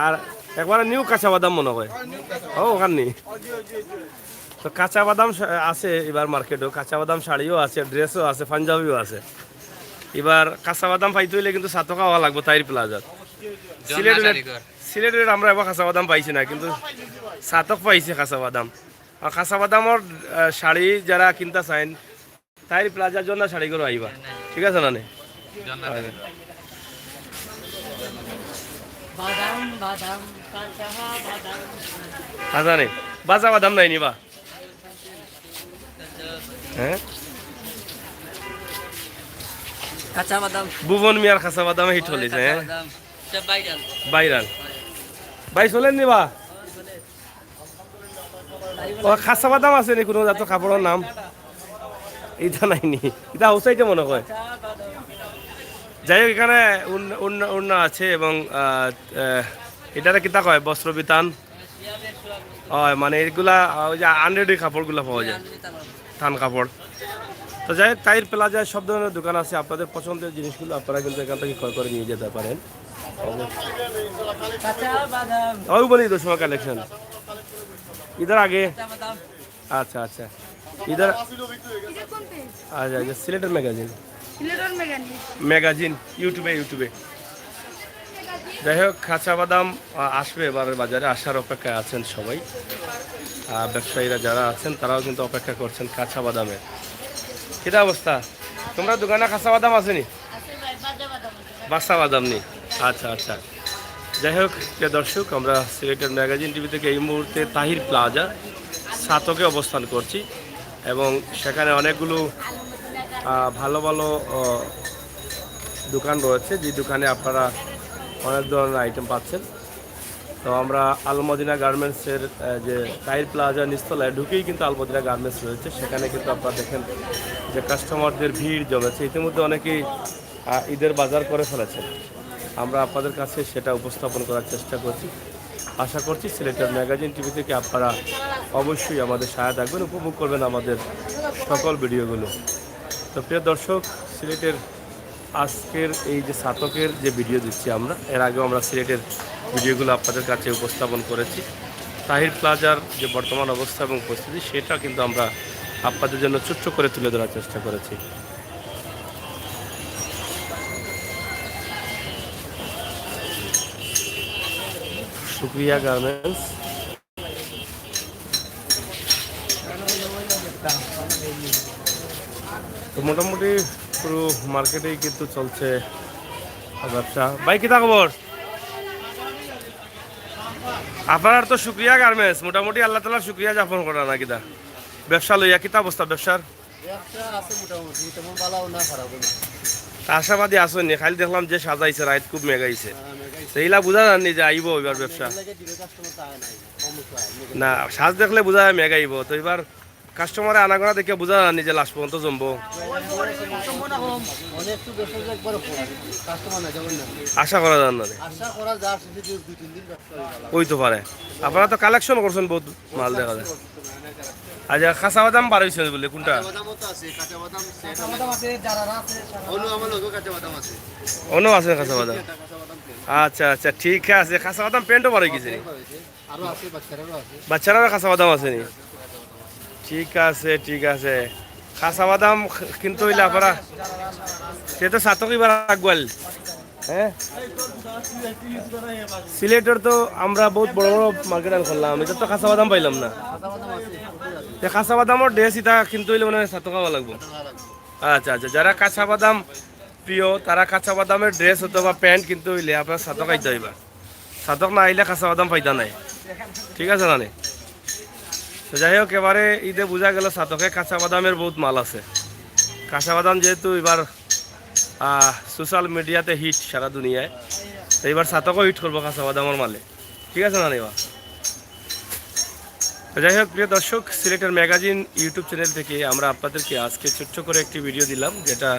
আর একবারে নিউ কাঁচা বাদাম মনে হয়। ও ওখানে তো কাঁচা বাদাম আছে এবার মার্কেটেও, কাঁচা বাদাম শাড়িও আছে, ড্রেসও আছে, পাঞ্জাবিও আছে। এবার কাঁচা বাদাম পাইতে হইলে কিন্তু 7 টাকা হওয়া লাগবে তাহির প্লাজার। সিলেটের আমরা এবার কাঁচা বাদাম পাইছি না, কিন্তু 7 টাকা পাইছি কাঁচা বাদাম। আর কাঁচা বাদামর শাড়ি যারা কিনতে চাইন তাহির প্লাজার জন্য শাড়ি করে আইবা, ঠিক আছে না? আচ্ছা নে, বাজা বাদাম নাই নিবা? হ্যাঁ, কাঁচা বাদাম, ভুবন মিয়ার কাঁচা বাদাম হিট হলিছে। হ্যাঁ, বাইরাল ভাই চলেন নিবা? ও খাসা বাদাম আছে নি কোনো জাত কাপড়ের নাম? এটা নাইনি, এটা আউটসাইডে মনে হয়। যাই হোক, এখানে উন্না আছে এবং এটারে কিতা কয় বস্ত্র বিতান হয়, মানে এগুলা ওই যে আনরেডি কাপড়গুলো পাওয়া যায়, থান কাপড়। তো যাই হোক, তাহির প্লাজায় সব ধরনের দোকান আছে, আপনাদের পছন্দের জিনিসগুলো আপনারা কিন্তু এখান থেকে ক্রয় করে নিয়ে যেতে পারেন। ওই বলি তো সময় কালেকশন ইধার আগে। আচ্ছা আচ্ছা, ইধার আচ্ছা আচ্ছা, সিলেটের ম্যাগাজিন ইউটিউবে। যাই হোক, কাঁচা বাদাম আসবে এবারের বাজারে, আসার অপেক্ষায় আছেন সবাই। ব্যবসায়ীরা যারা আছেন তারাও কিন্তু অপেক্ষা করছেন কাঁচা বাদামের। কিটা অবস্থা? তোমরা দোকানে কাঁচা বাদাম আসেনি? বাসা বাদাম নেই? আচ্ছা আচ্ছা, যাই হোক প্রিয় দর্শক, আমরা সিলেটের ম্যাগাজিন টিভি থেকে এই মুহূর্তে তাহির প্লাজা সাতকে অবস্থান করছি এবং সেখানে অনেকগুলো ভালো ভালো দোকান রয়েছে, যে দোকানে আপনারা অনেক ধরনের আইটেম পাচ্ছেন। তো আমরা আলমদিনা গার্মেন্টসের যে তাহির প্লাজা নিস্তলায় ঢুকেই কিন্তু আলমদিনা গার্মেন্টস রয়েছে, সেখানে কিন্তু আপনারা দেখেন যে কাস্টমারদের ভিড় জমেছে। ইতিমধ্যে অনেকেই ঈদের বাজার করে ফেলেছেন, আমরা আপনাদের কাছে সেটা উপস্থাপন করার চেষ্টা করছি। আশা করছি সিলেটের ম্যাগাজিন টিভি থেকে আপনারা অবশ্যই আমাদের সহায়তা থাকবেন, উপভোগ করবেন আমাদের সকল ভিডিওগুলো। তো প্রিয় দর্শক, সিলেটের আজকের এই যে সাতকের যে ভিডিও দিচ্ছি আমরা, এর আগেও আমরা সিলেটের ভিডিওগুলো আপনাদের কাছে উপস্থাপন করেছি। তাহির প্লাজার যে বর্তমান অবস্থা এবং পরিস্থিতি সেটা কিন্তু আমরা আপনাদের জন্য ছোট্ট করে তুলে ধরার চেষ্টা করেছি। শুক্রিয়া গার্মেন্টস। তো মোটামুটি পুরো মার্কেটেই কিন্তু চলছে ব্যবসা। ভাই কিতা খবর? আপনার তো শুক্রিয়া গার্মেন্টস, মোটামুটি আল্লাহ তাআলার শুক্রিয়া যাপন করা না কিতা ব্যবসা লইয়া? কিতা অবস্থা ব্যবসার? আশাবাদী আসেনি, খালি দেখলাম যে সাজাইছে রাইত খুব মেগাইছে, সেইলা বোঝা যাননি যে আইব এবার ব্যবসা না। সাজ দেখলে বোঝা যায় মেগাইব। তো এবার কাস্টমারে আনাগোনা দেখে বোঝা যায়নি যে লাস্ট পর্যন্ত জমবো। অনেকটু বেশি একবার কাস্টমার না যেমন না আশা করা যায় না রে। আশা করা যায় সেটা 2-3 দিন ব্যবসা হয়ে গেল। ওই তো পারে আপনারা তো কালেকশন করছেন বহুত মাল দেখা যায়। আচ্ছা খাসা বাদাম বার হয়েছে বলে কোনটা? বাদামও তো আছে, কাঁচা বাদাম বাদাম আছে, যারা আছে, অনু আমার লোক কাঁচা বাদাম আছে। অন্য আছে খাসা বাদাম? কাঁচা বাদাম আচ্ছা আচ্ছা ঠিক আছে, খাসা বাদাম প্যান্টও বার হয়ে গেছে নি? আরো আছে, বাচ্চারাও আছে। বাচ্চারা খাসা বাদাম আছে নি? ঠিক আছে ঠিক আছে, খাসা বাদাম কিন্তু হইলে আপনারা সে তো সাতক এবার আগবাল। হ্যাঁ সিলেটের তো আমরা বহুত বড় বড় মার্কেট করলাম, এটা তো খাসা বাদাম পাইলাম না। খাসা বাদামর ড্রেস এটা কিন্তু হইলে মানে সাতক হওয়া লাগবো। আচ্ছা আচ্ছা, যারা কাঁচা বাদাম প্রিয় তারা কাঁচা বাদামের ড্রেস অথবা প্যান্ট কিন্তু হইলে আপনার সাতক আইতে হইবা। সাতক না আইলে কাঁচা বাদাম পাইতা নাই, ঠিক আছে না? তো যাই হোক, এবারে ঈদে বোঝা গেল সাতকে কাঁচা বাদামের বহুত মাল আছে। কাঁচা বাদাম যেহেতু এবার সোশ্যাল মিডিয়াতে হিট সারা দুনিয়ায়, তো এবার সাতকও হিট করবো কাঁচা বাদামের মালে, ঠিক আছে না এবার? তো যাই হোক প্রিয় দর্শক, সিলেটের ম্যাগাজিন ইউটিউব চ্যানেল থেকে আমরা আপনাদেরকে আজকে ছোট্ট করে একটি ভিডিও দিলাম, যেটা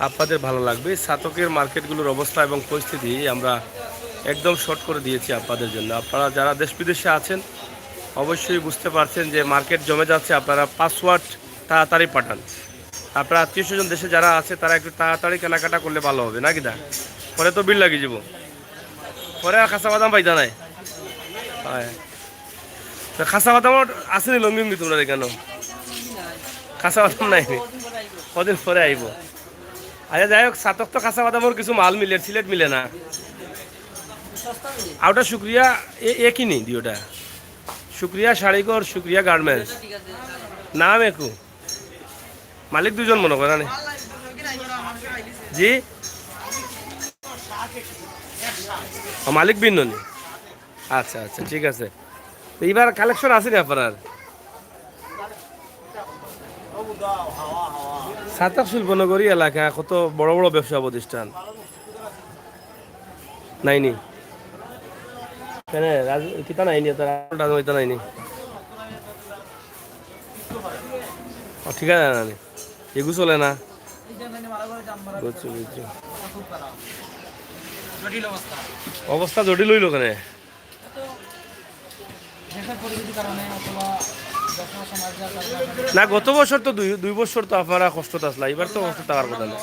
আপনাদের ভালো লাগবে। সাতকের মার্কেটগুলোর অবস্থা এবং পরিস্থিতি আমরা একদম শর্ট করে দিয়েছি আপনাদের জন্য। আপনারা যারা দেশ বিদেশে আছেন অবশ্যই বুঝতে পারছেন যে মার্কেট জমে যাচ্ছে, আপনারা পাসওয়ার্ড তাড়াতাড়ি পাঠান। আপনার আত্মীয় স্বজন দেশে যারা আছে তারা একটু তাড়াতাড়ি কেনাকাটা করলে ভালো হবে নাকি না? পরে তো বিল লাগিয়ে যাব, পরে আর খাসা বাদাম পাইতা নাই। হ্যাঁ, তো খাসা বাদামর আসেনি লঙ্গি তোমরা কেন? খাসা বাদাম নাই, কদিন পরে আইব। আচ্ছা যাই হোক, সাতক তো খাসা বাদামর কিছু মাল মিলে, সিলেট মিলে না। আর ওটা শুক্রিয়া একই নেই দিওটা, শুক্রিয়া শাড়িঘর, শুক্রিয়া গার্মেন্টস, নাম একু, মালিক দুজন মনে করেন জি? মালিক ভিন্ন নি? আচ্ছা আচ্ছা ঠিক আছে। তো এইবার কালেকশন আছে না আপনার? সাতক শিল্পনগরী এলাকা কত বড় বড় ব্যবসা প্রতিষ্ঠান নাইনি কেন? কিতা নাইনি এটা নাইনি? ঠিক আছে না, এগু চলে না? বুঝছো বুঝছো, অবস্থা জটিল হইল কেন? না গত বছর তো দুই বছর তো আপনারা কষ্ট আসলা, এবার তো কষ্ট থাকার কথা না।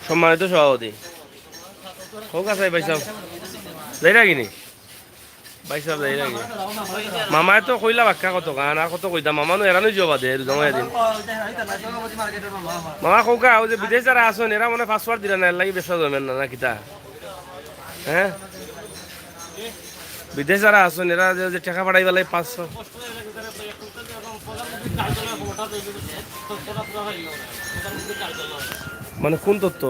সম্মানিত সভাপতি হোক আছে ভাই সাহেব, যাই রাখিনি ভাই সাহেব, যাই রাখি। মামায় তো কইলা বাক্কা কত গান আর কত কইতা, মামানো এরানো যাবা দে জমাই দিন। মামা কৌকা ও যে বিদেশ যারা আসেন এরা মনে পাসওয়ার্ড দিলা না, লাগি ব্যবসা জমেন না না কিতা? হ্যাঁ, বিদেশ যারা আসেন এরা যে টাকা পাঠাইবা লাগে 500। মানে কোন তথ্য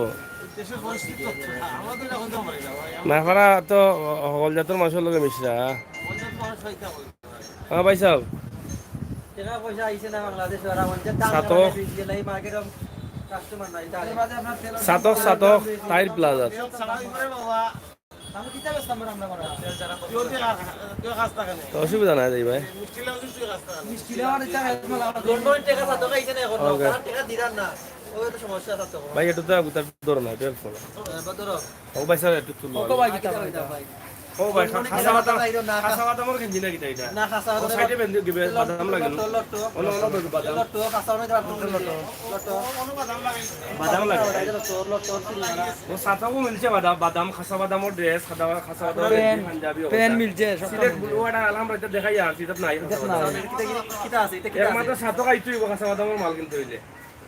না পারা তো সকল জাতের মানুষের লগে মিশ্রা। হ্যাঁ ভাই সাহেব, সাতক সাতক টাইর প্লাজা অসুবিধা নাই যাই ভাই। ভাই একটু ধরো না, ও ভাই স্যার একটু তুলো। ও ভাই খাসা বাদামর গেঞ্জি নাকি এটা? না খাসা বাদাম সাইডে বেঁধে দিবে, বাদাম লাগে না? অন্য অন্য বাদাম লট্টো, খাসা বাদাম লাগে। ও সাতাও মিলছে বাদাম, খাসা বাদামর ড্রেস, খাসা বাদামর পাঞ্জাবি পেন মিলছে। সিলেট বুলওয়াটা আলাম রাতে দেখাই আর সিলেট নাই, কিটা আছে এর মাত্র সাতক আইতুই খাসা বাদামর মাল কিনতে হইলে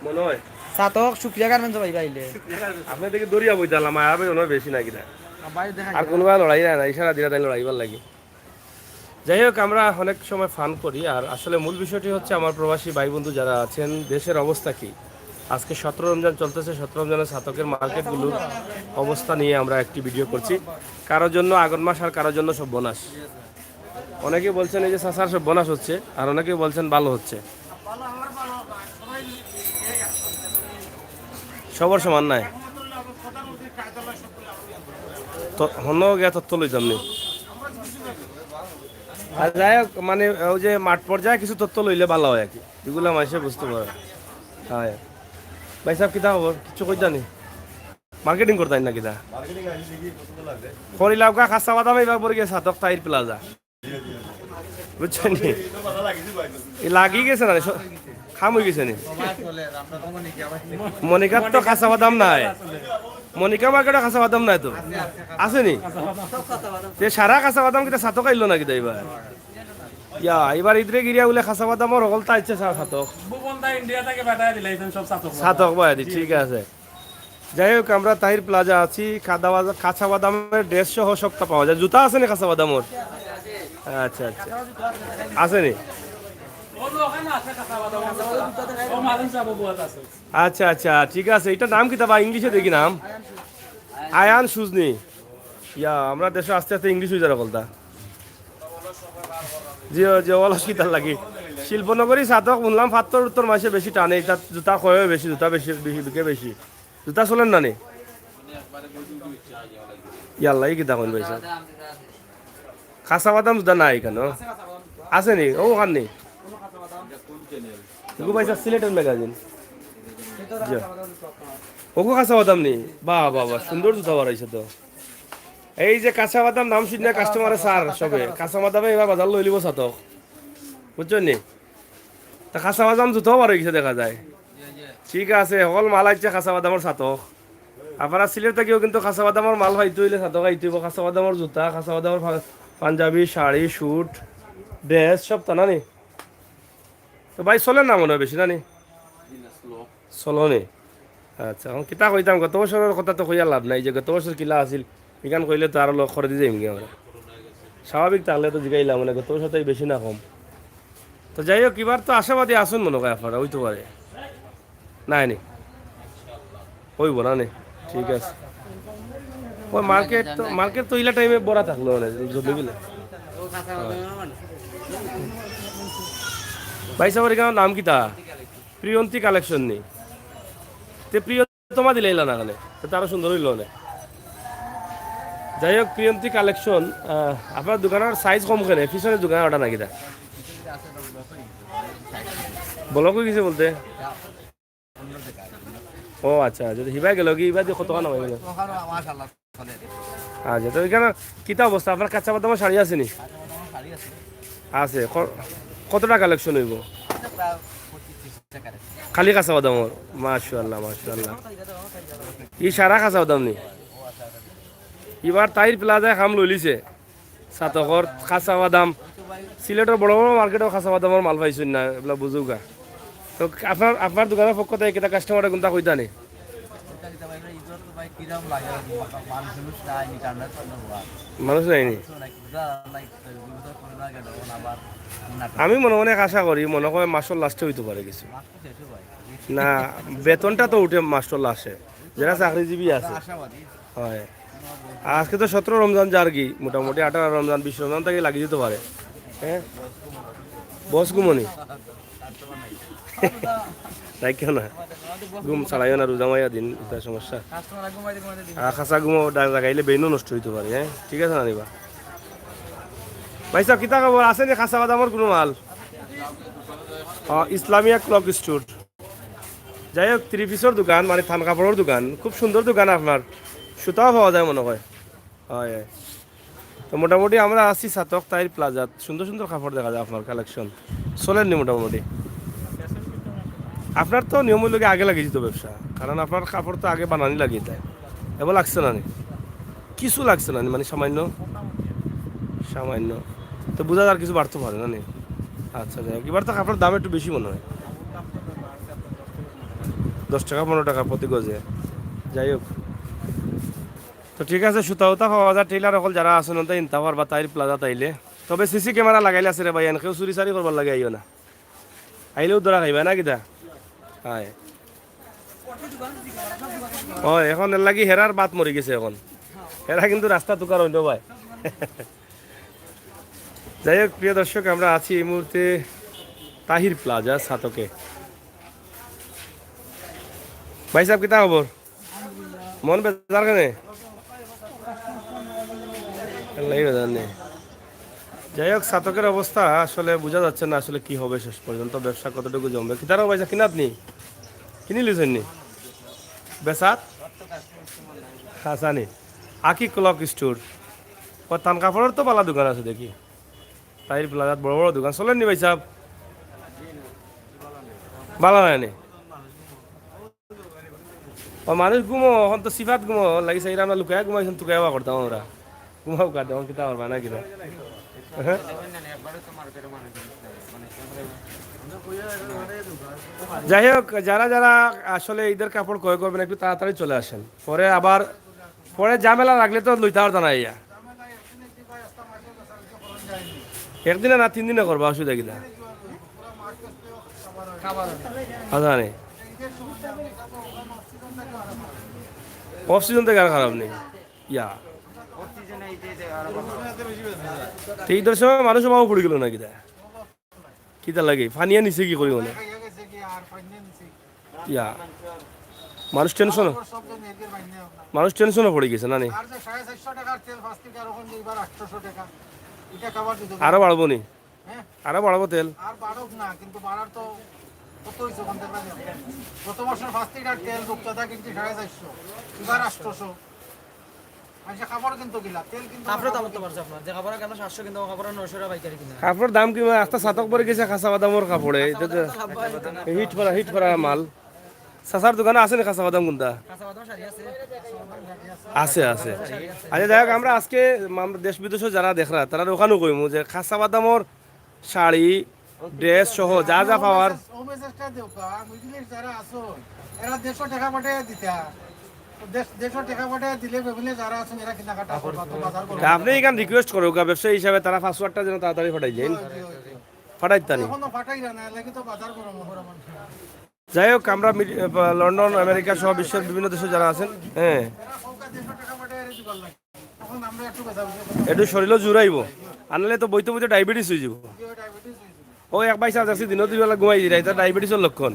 মনে হয়। সাতক শুক্রিয়া গার্মেন্টস ভাই পাইলে আপনি দেখি দরিয়া বইতালাম আর ওনার বেশি নাকি না, আর কোনোবা লড়াই না, ইশারা দিরা তাই লড়াইবার লাগে। যাই হোক, আমরা অনেক সময় ফান করি, আর আসলে মূল বিষয়টি হচ্ছে আমার প্রবাসী ভাই বন্ধু যারা আছেন দেশের অবস্থা কি। আজকে 17 রমজান চলতেছে, 17 রমজানের সাতকের মার্কেটগুলোর অবস্থা নিয়ে আমরা একটি ভিডিও করছি। কারোর জন্য আগন মাস আর কারোর জন্য সব বোনাস। অনেকে বলছেন এই যে সাসার সব বোনাস হচ্ছে, আর অনেকে বলছেন ভালো হচ্ছে। সবার সমান নাই তো হন গিয়া তথ্য লইতাম নি আর যাই হোক মানে ওই যে মাঠ পর্যায়ে কিছু তথ্য লইলে ভালো হয় আর কি এগুলো মানুষে বুঝতে পারে হ্যাঁ ভাই সাহেব কিতা খবর কিছু কইতা নি মার্কেটিং করতাই না কিতা খরিলাউকা খাসা বাদাম এবার পরে গিয়ে সাতক টাইর প্লাজা বুঝছেন নি লাগি গেছে না খাম হয়ে গেছে নি মনিকার তো খাসা বাদাম নাই মনিকা মার্কেটে খাসা বাদাম নাই তো আছে নি সারা খাসা বাদাম কিতা সাতক আইলো না কিতা এবার ইয়া এবার ইদরে গিরিয়া বলে খাসা বাদামর হল তা ইচ্ছে সাতক সাতক বাদি ঠিক আছে যাই হোক আমরা তাহির প্লাজা আছি কাঁচা বাদামের ড্রেস সহ সবটা পাওয়া যায় জুতা আছে নি কাঁচা বাদামর আচ্ছা আচ্ছা আছে নি আচ্ছা আচ্ছা ঠিক আছে এটা নাম কি তা ইংলিশে দেখি নাম আয়ান সুজনি ইয়া আমরা দেশে আস্তে আস্তে ইংলিশ হয়ে যাবে বলতা জি জি অলস কি তার লাগি শিল্পনগরী সাতক শুনলাম ৭০-৭০ মাসে বেশি টানে তার জুতা কয়ে বেশি জুতা বেশি বিকে বেশি জুতা চলেন না নি ইয়াল্লাই কি দেখুন ভাই স্যার খাসা বাদাম জুতা নাই কেন আছে নি ও ওখান নি ভাই স্যার সিলেটের ম্যাগাজিন ওগো কাঁচা বাদাম নি বাহ বাহ বাহ সুন্দর জুতা বাড়াইছে তো এই যে কাঁচা বাদাম নাম শুনে কাস্টমারে সার সবে কাঁচা বাদামে এবার বাজার লই লিব সাতক বুঝছেন নি তা কাঁচা বাদাম জুতাও বাড়াই গেছে দেখা যায় ঠিক আছে সকল মাল আইছে কাঁচা বাদামর সাতক আপনারা সিলেট থেকেও কিন্তু কাঁচা বাদামর মাল পাইতে হইলে সাতক আইতে হইব কাঁচা বাদামর জুতা কাঁচা বাদামর পাঞ্জাবি শাড়ি স্যুট ড্রেস সব তা নানি তো ভাই চলেন না মনে হয় বেশি নানি চলো নি আচ্ছা এখন কিতা কইতাম গত বছরের কথা তো কইয়া লাভ নাই যে গত বছর কিলা আছিল এখান কইলে তো আরো লক্ষ করে দিয়ে যাইম আমরা স্বাভাবিক তাহলে তো জিগাইলাম মানে গত বছর তাই বেশি না কম তো যাই হোক এবার তো আশাবাদী আসুন মনে হয় আপনারা ওই তো পারে নাই নি হইব না নি ঠিক আছে ওই মার্কেট তো ইলা টাইমে বড়া থাকলো মানে যদি গেলে ভাই সাহেবের এখানে নাম কি তা প্রিয়ন্তী কালেকশন নি তে প্রিয় তোমা দিলে না কানে তো তারও সুন্দর হইল না যাই হোক প্রিয়ন্তী কালেকশন আপনার দোকানের সাইজ কম কেন পিছনের দোকানে ওটা নাকি তা বলো কই গেছে বলতে ও আচ্ছা যদি হিবাই গেল কি এবার কত টাকা নামাই গেল আচ্ছা তো এখানে কিতা অবস্থা আপনার কাঁচা বাদামের শাড়ি আছে নি আছে কত টাকা কালেকশন হইব খালি কাঁচা বাদামর মাশাআল্লাহ মাশাআল্লাহ ই সারা কাঁচা বাদাম নি এবার তাইর প্লাজায় খাম লইলিছে সাতকর কাঁচা বাদাম সিলেটের বড় বড় মার্কেটেও কাঁচা বাদামর মাল পাইছেন না এগুলা বুঝুকা তো আপনার দোকানের পক্ষ থেকে কেটা কাস্টমারে কোনটা কইতা নেই মানুষ নাইনি আমি মনে অনেক আশা করি মনে হয় মাসের লাস্টে হইতে পারে কিছু না বেতনটা তো উঠে মাস্টার লাস্টে যারা চাকরিজীবী আছে হয় আজকে তো 17 রমজান যার কি মোটামুটি 18 রমজান 20 রমজান থেকে লাগিয়ে দিতে পারে হ্যাঁ বস ঘুমনি তাই কেউ না ঘুম ছাড়াইও না রোজা মাইয়া দিন এটা সমস্যা খাসা ঘুমো জাগাইলে বেইনও নষ্ট হইতে পারে হ্যাঁ ঠিক আছে না নিবা ভাই সাহেব কিতা খবর আছে নি খাসা বাদামর কোনো মাল ইসলামিয়া ক্লক স্টোর যাই হোক 3 পিসের দোকান মানে থান কাপড়ের দোকান খুব সুন্দর দোকান আপনার সুতাও পাওয়া যায় মনে হয় হয় তো মোটামুটি আমরা আসছি সাতক তাইর প্লাজাত সুন্দর সুন্দর কাপড় দেখা যায় আপনার কালেকশন চলেননি মোটামুটি আপনার তো নিয়মগুলোকে আগে লাগিয়ে দিত ব্যবসা কারণ আপনার কাপড় তো আগে বানানি লাগিয়ে দেয় এবার লাগছে না কিছু লাগছে না মানে সামান্য সামান্য তো বোঝা আর কিছু বাড়তে পারে না আচ্ছা যাই এবার তো কাপড়ের দাম একটু বেশি মনে হয় 10 টাকা 15 টাকা প্রতি গজে যাই হোক তো ঠিক আছে সুতা উতা পাওয়া যায় টেইলার অকল যারা আসুন তাই ইনতা পারবা তাইর প্লাজা তাইলে তবে সিসি ক্যামেরা লাগাইলে আছে রে ভাই এনেকেও চুরি চারি করবার লাগে আইও না আইলেও ধরা খাইবা না কিতা হয় হয় এখন এর লাগি হেরার বাত মরি গেছে এখন হেরা কিন্তু রাস্তা তুকার হইল ভাই যাই হোক প্রিয় দর্শক আমরা আছি এই মুহূর্তে তাহির প্লাজা সাতকে ভাই সাহেব কিতা খবর মন বেজার কেনে বেজার নেই যাই হোক ছাতকের অবস্থা আসলে বোঝা যাচ্ছে না আসলে কি হবে শেষ পর্যন্ত ব্যবসা কতটুকু জমবে কিতারও পয়সা কিনা আপনি কিনি লিছেন নি বেসাত হাসানি আকি ক্লক স্টোর ও তান কাপড়ের তো পালা দোকান আছে দেখি তাই প্লাজাত বড় বড় দোকান চলেন নি ভাই সাহেব ভালো নাই ও মানুষ ঘুমো এখন তো সিফাত ঘুমো লাগিছে এরা আমরা লুকায় ঘুমাইছেন তুকাইবা করতাম আমরা ঘুমাও কাটে এখন কিতা করবা না কিনা যাই হোক যারা যারা আসলে ঈদের কাপড় ক্রয় করবেন একটু তাড়াতাড়ি চলে আসেন পরে ঝামেলা লাগলে তো লইতে পারতো না ইয়া একদিনে না 3 দিনে করবা অসুবিধা কিনা আচ্ছা নেই অফ সিজন থেকে আর খারাপ নেই ইয়া ঈদের সময় মানুষ মাও পড়ে গেল না কিতা লাগে ফানিয়া নিছে কি করি মানে ইয়া মানুষ টেনশনও পড়ে গেছে না নি আরো বাড়বো নি আরো বাড়বো তেল গত বছর 5 লিটার তেল রূপচাঁদা কিনছি 450 এবার 800 আচ্ছা খাবার কিন্তু গিলা তেল কিন্তু কাপড়ের দাম তো বাড়ছে আপনার যে কাপড়ের কেন 700 কিন্তু কাপড়ের 900 টাকা পাইকারি কিনা কাপড়ের দাম কি আস্তে ছাতক পরে গেছে খাসা বাদামর কাপড়ে হিট করা মাল সাসার দোকানে আছে না খাসা বাদাম কোনটা কাঁচা বাদাম শাড়ি আছে আছে আছে আচ্ছা যাই হোক আমরা আজকে দেশ বিদেশে যারা দেখরা তারা ওখানেও কইমু যে খাসা বাদামর শাড়ি ড্রেস সহ যা যা পাওয়ার ও মেসেজটা দেও কা মিডিলে যারা আছো এরা 150 টাকা পাঠিয়ে দিতা 150 টাকা পাঠিয়ে দিলে বেবলে যারা আছেন এরা কিনা কাটা করবা তো বাজার করবা আপনি এখান রিকোয়েস্ট করো ব্যবসায়ী হিসাবে তারা পাসওয়ার্ডটা যেন তাড়াতাড়ি ফাটাই দেন ফাটাই তানি এখনো পাঠাই না লাগে তো বাজার করব যাই হোক আমরা লন্ডন আমেরিকা সহ বিশ্বের বিভিন্ন দেশে যারা আছেন হ্যাঁ এরা সবকা 150 টাকা পাঠিয়ে দিবার লাগে এখন আমরা একটু কথা বলবো একটু শরীরও জুড়াইব আনলে তো বইতে বইতে ডায়াবেটিস হয়ে যাব ডায়াবেটিস হইছে ও এক বাইশ আছে দিনও দুই বেলা ঘুমাই দিই এটা ডায়াবেটিসের লক্ষণ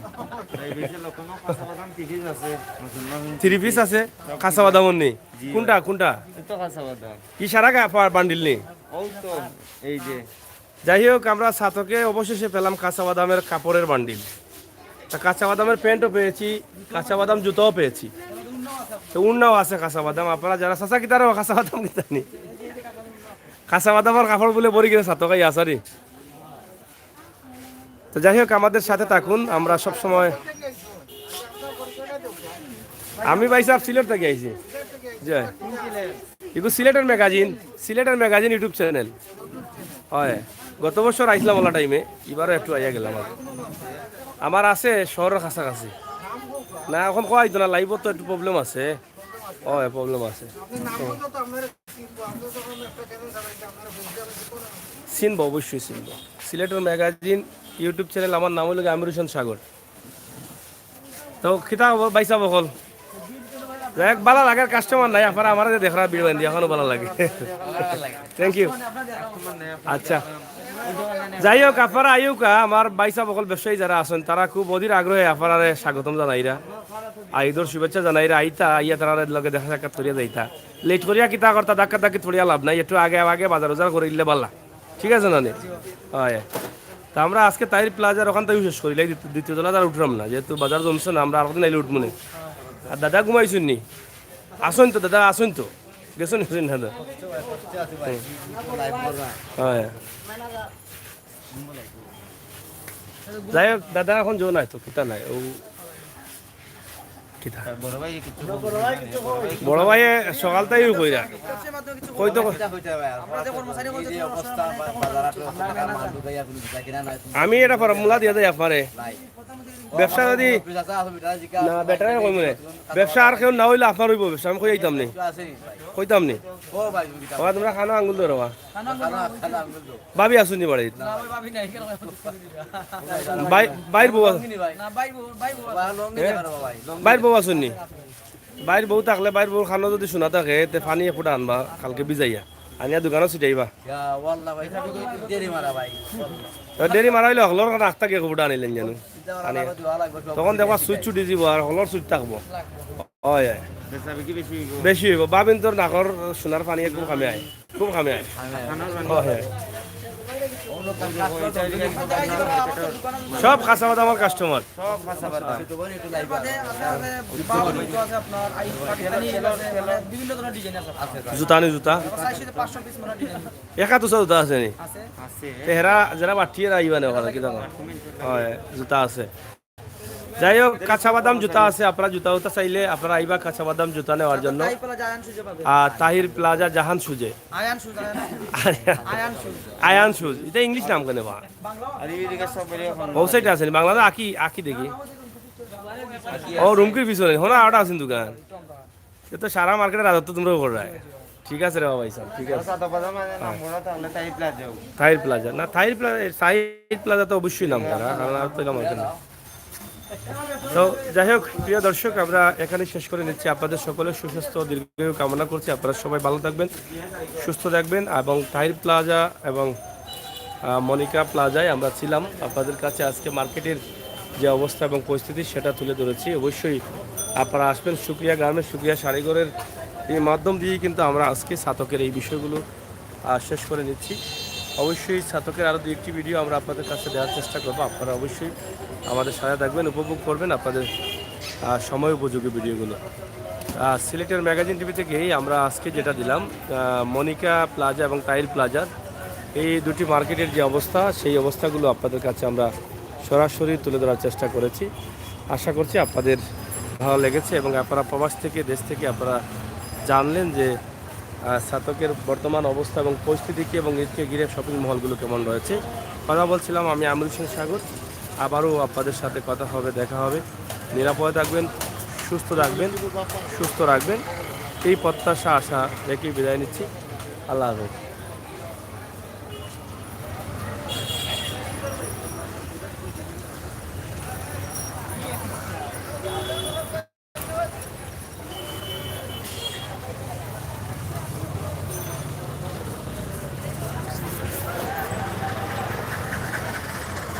3 পিস আছে কাঁচা বাদামর নেই কোনটা কি সারা বান্ডিল নেই এই যে যাই হোক আমরা ছাতকে অবশেষে পেলাম কাঁচা বাদামের কাপড়ের বান্ডিল তা কাঁচা বাদামের প্যান্টও পেয়েছি কাঁচা বাদাম জুতোও পেয়েছি তো উন্নাও আছে কাঁচা বাদাম আপনারা যারা চাচা কিতারও কাঁচা বাদাম কিতা নি কাঁচা বাদামের কাপড় বলে বড়ি কিনে ছাতকাই আসারি তো যাই হোক আমাদের সাথে থাকুন আমরা সব সময় আমি ভাই সাহেব সিলেট থেকে আইছি জয় এগুলো সিলেটের ম্যাগাজিন ইউটিউব চ্যানেল হয় গত বছর আইছিলাম ওলা টাইমে এবারও একটু আইয়া গেলাম আমার আছে শহরের কাছাকাছি না এখন কোয়া আইতো না লাইভ তো একটু প্রবলেম আছে হয় প্রবলেম আছে চিনবো অবশ্যই চিনবো সিলেটের ম্যাগাজিন ইউটিউব চ্যানেল আমার নাম হলো আমির হোসেন সাগর তো খিতা বাইসা বকল যাই ভালো লাগে কাস্টমার নাই আপনারা আমার দেখরা বিড় বান্ধি এখনো ভালো লাগে থ্যাংক ইউ আচ্ছা যাই হোক আপনারা আইউকা আমার বাইসা বকল ব্যবসায়ী যারা আছেন তারা খুব অধীর আগ্রহে আপনারা স্বাগতম জানাইরা আইদর শুভেচ্ছা জানাইরা আইতা আইয়া তারা লগে দেখা সাক্ষাৎ করিয়া যাইতা লেট করিয়া কিতা করতা ধাক্কা ধাক্কি থরিয়া লাভ নাই একটু আগে আগে বাজার বাজার করে দিলে ভালো ঠিক আছে না হয় তা আমরা আজকে তাইর প্লাজার ওখান থেকে শেষ করি দ্বিতীয় তলা আর উঠলাম না যেহেতু বাজার জমছে না আমরা আরেকদিন আইলে উঠবো না আর দাদা ঘুমাইছুন নি আসুন তো দাদা আসুন তো গেছুন গেছুন দাদা হয় যাই হোক দাদা এখন জো নাই তো কিতা নাই ও কিতা বড় ভাই সকাল তাই কইরা কই তো আমি এটা ফর্মুলা দিয়ে দেয় আপনারে ব্যবসা যদি না বেটারে কই মনে ব্যবসা আর কেউ না হইলে আপনার হইব ব্যবসা আমি কই যাইতাম নি কইতাম নি বাবা তোমরা খানা আঙ্গুল ধরো ভাবি আসুনি বাড়ি বাইর বউ বাইর বউ আসুনি বাইর বউ থাকলে বাইর বউ খানো যদি শোনা থাকে তে পানি এফুটা আনবা কালকে ভিজাইয়া আনিয়া দোকানত ছিটাইবা দেরি মারা হইলে হকলোর আখতা কে ফুটা আনিলেন জানো তখন দেখবা সুইচ ছুটি দিব আর হলর সুইচ থাকবো হয় হয় বেশি হইব বাবিন তোর নাকর সোনার পানি খুব কামে আয় খুব কামে আয় হয় সব কাঁচা বাদাম আমার কাস্টমার বিভিন্ন ধরনের ডিজাইন আছে জুতা নি জুতা 500 পিস মানে ডিজাইন একা দুশো জুতা আছে নি আছে তেহরা যারা বাটিয়ে আইবা না ওখানে কি দেখো হয় জুতা আছে যাই হোক কাঁচা বাদাম জুতা আছে আপনারা জুতা উতা চাইলে আপনারা আইবা কাঁচা বাদাম জুতা নেওয়ার জন্য তাই পলা জায়ান সুজে পাবে আর তাহির প্লাজা জাহান সুজে আয়ান সুজ আয়ান সুজ আয়ান সুজ এটা ইংলিশ নাম কেন বা ওয়েবসাইট আছে নি বাংলাদেশ আকি আকি দেখি ও রুমকির পিছনে হনা আটা আছেন দোকান এ তো সারা মার্কেটে রাজত্ব তোমরা করে রায় ঠিক আছে রে ভাই সাহেব ঠিক আছে থাইর প্লাজা না থাইর প্লাজা তো অবশ্যই নাম করা কারণ আর তো মার্কেট না তো যাই হোক প্রিয় দর্শক আমরা এখানে শেষ করে নিচ্ছি আপনাদের সকলের সুস্বাস্থ্য দীর্ঘায়ু কামনা করছি আপনারা সবাই ভালো থাকবেন সুস্থ থাকবেন এবং তাহির প্লাজা এবং মনিকা প্লাজায় আমরা ছিলাম আপনাদের কাছে আজকে মার্কেটের যে অবস্থা এবং পরিস্থিতি সেটা তুলে ধরেছি অবশ্যই আপনারা আসবেন সুক্রিয়া গ্রামের সুক্রিয়া শাড়িঘরের এই মাধ্যম দিয়েই কিন্তু আমরা আজকে ছাতকের এই বিষয়গুলো শেষ করে নিচ্ছি অবশ্যই ছাতকের আরও 2-1টি ভিডিও আমরা আপনাদের কাছে দেওয়ার চেষ্টা করবো আপনারা অবশ্যই আমাদের সাথে থাকবেন উপভোগ করবেন আপনাদের সময় উপযোগী ভিডিওগুলো সিলেটের ম্যাগাজিন টিভি থেকেই আমরা আজকে যেটা দিলাম মনিকা প্লাজা এবং তাইল প্লাজার এই দুটি মার্কেটের যে অবস্থা সেই অবস্থাগুলো আপনাদের কাছে আমরা সরাসরি তুলে ধরার চেষ্টা করেছি আশা করছি আপনাদের ভালো লেগেছে এবং আপনারা প্রবাস থেকে দেশ থেকে আপনারা জানলেন যে ছাতকের বর্তমান অবস্থা এবং পরিস্থিতি কী এবং ঈদকে ঘিরে শপিং মহলগুলো কেমন রয়েছে কথা বলছিলাম আমি আমরুল হোসেন সাগর আবারও আপনাদের সাথে কথা হবে দেখা হবে নিরাপদে থাকবেন সুস্থ রাখবেন এই প্রত্যাশা আশা রেখে বিদায় নিচ্ছি আল্লাহ হাফেজ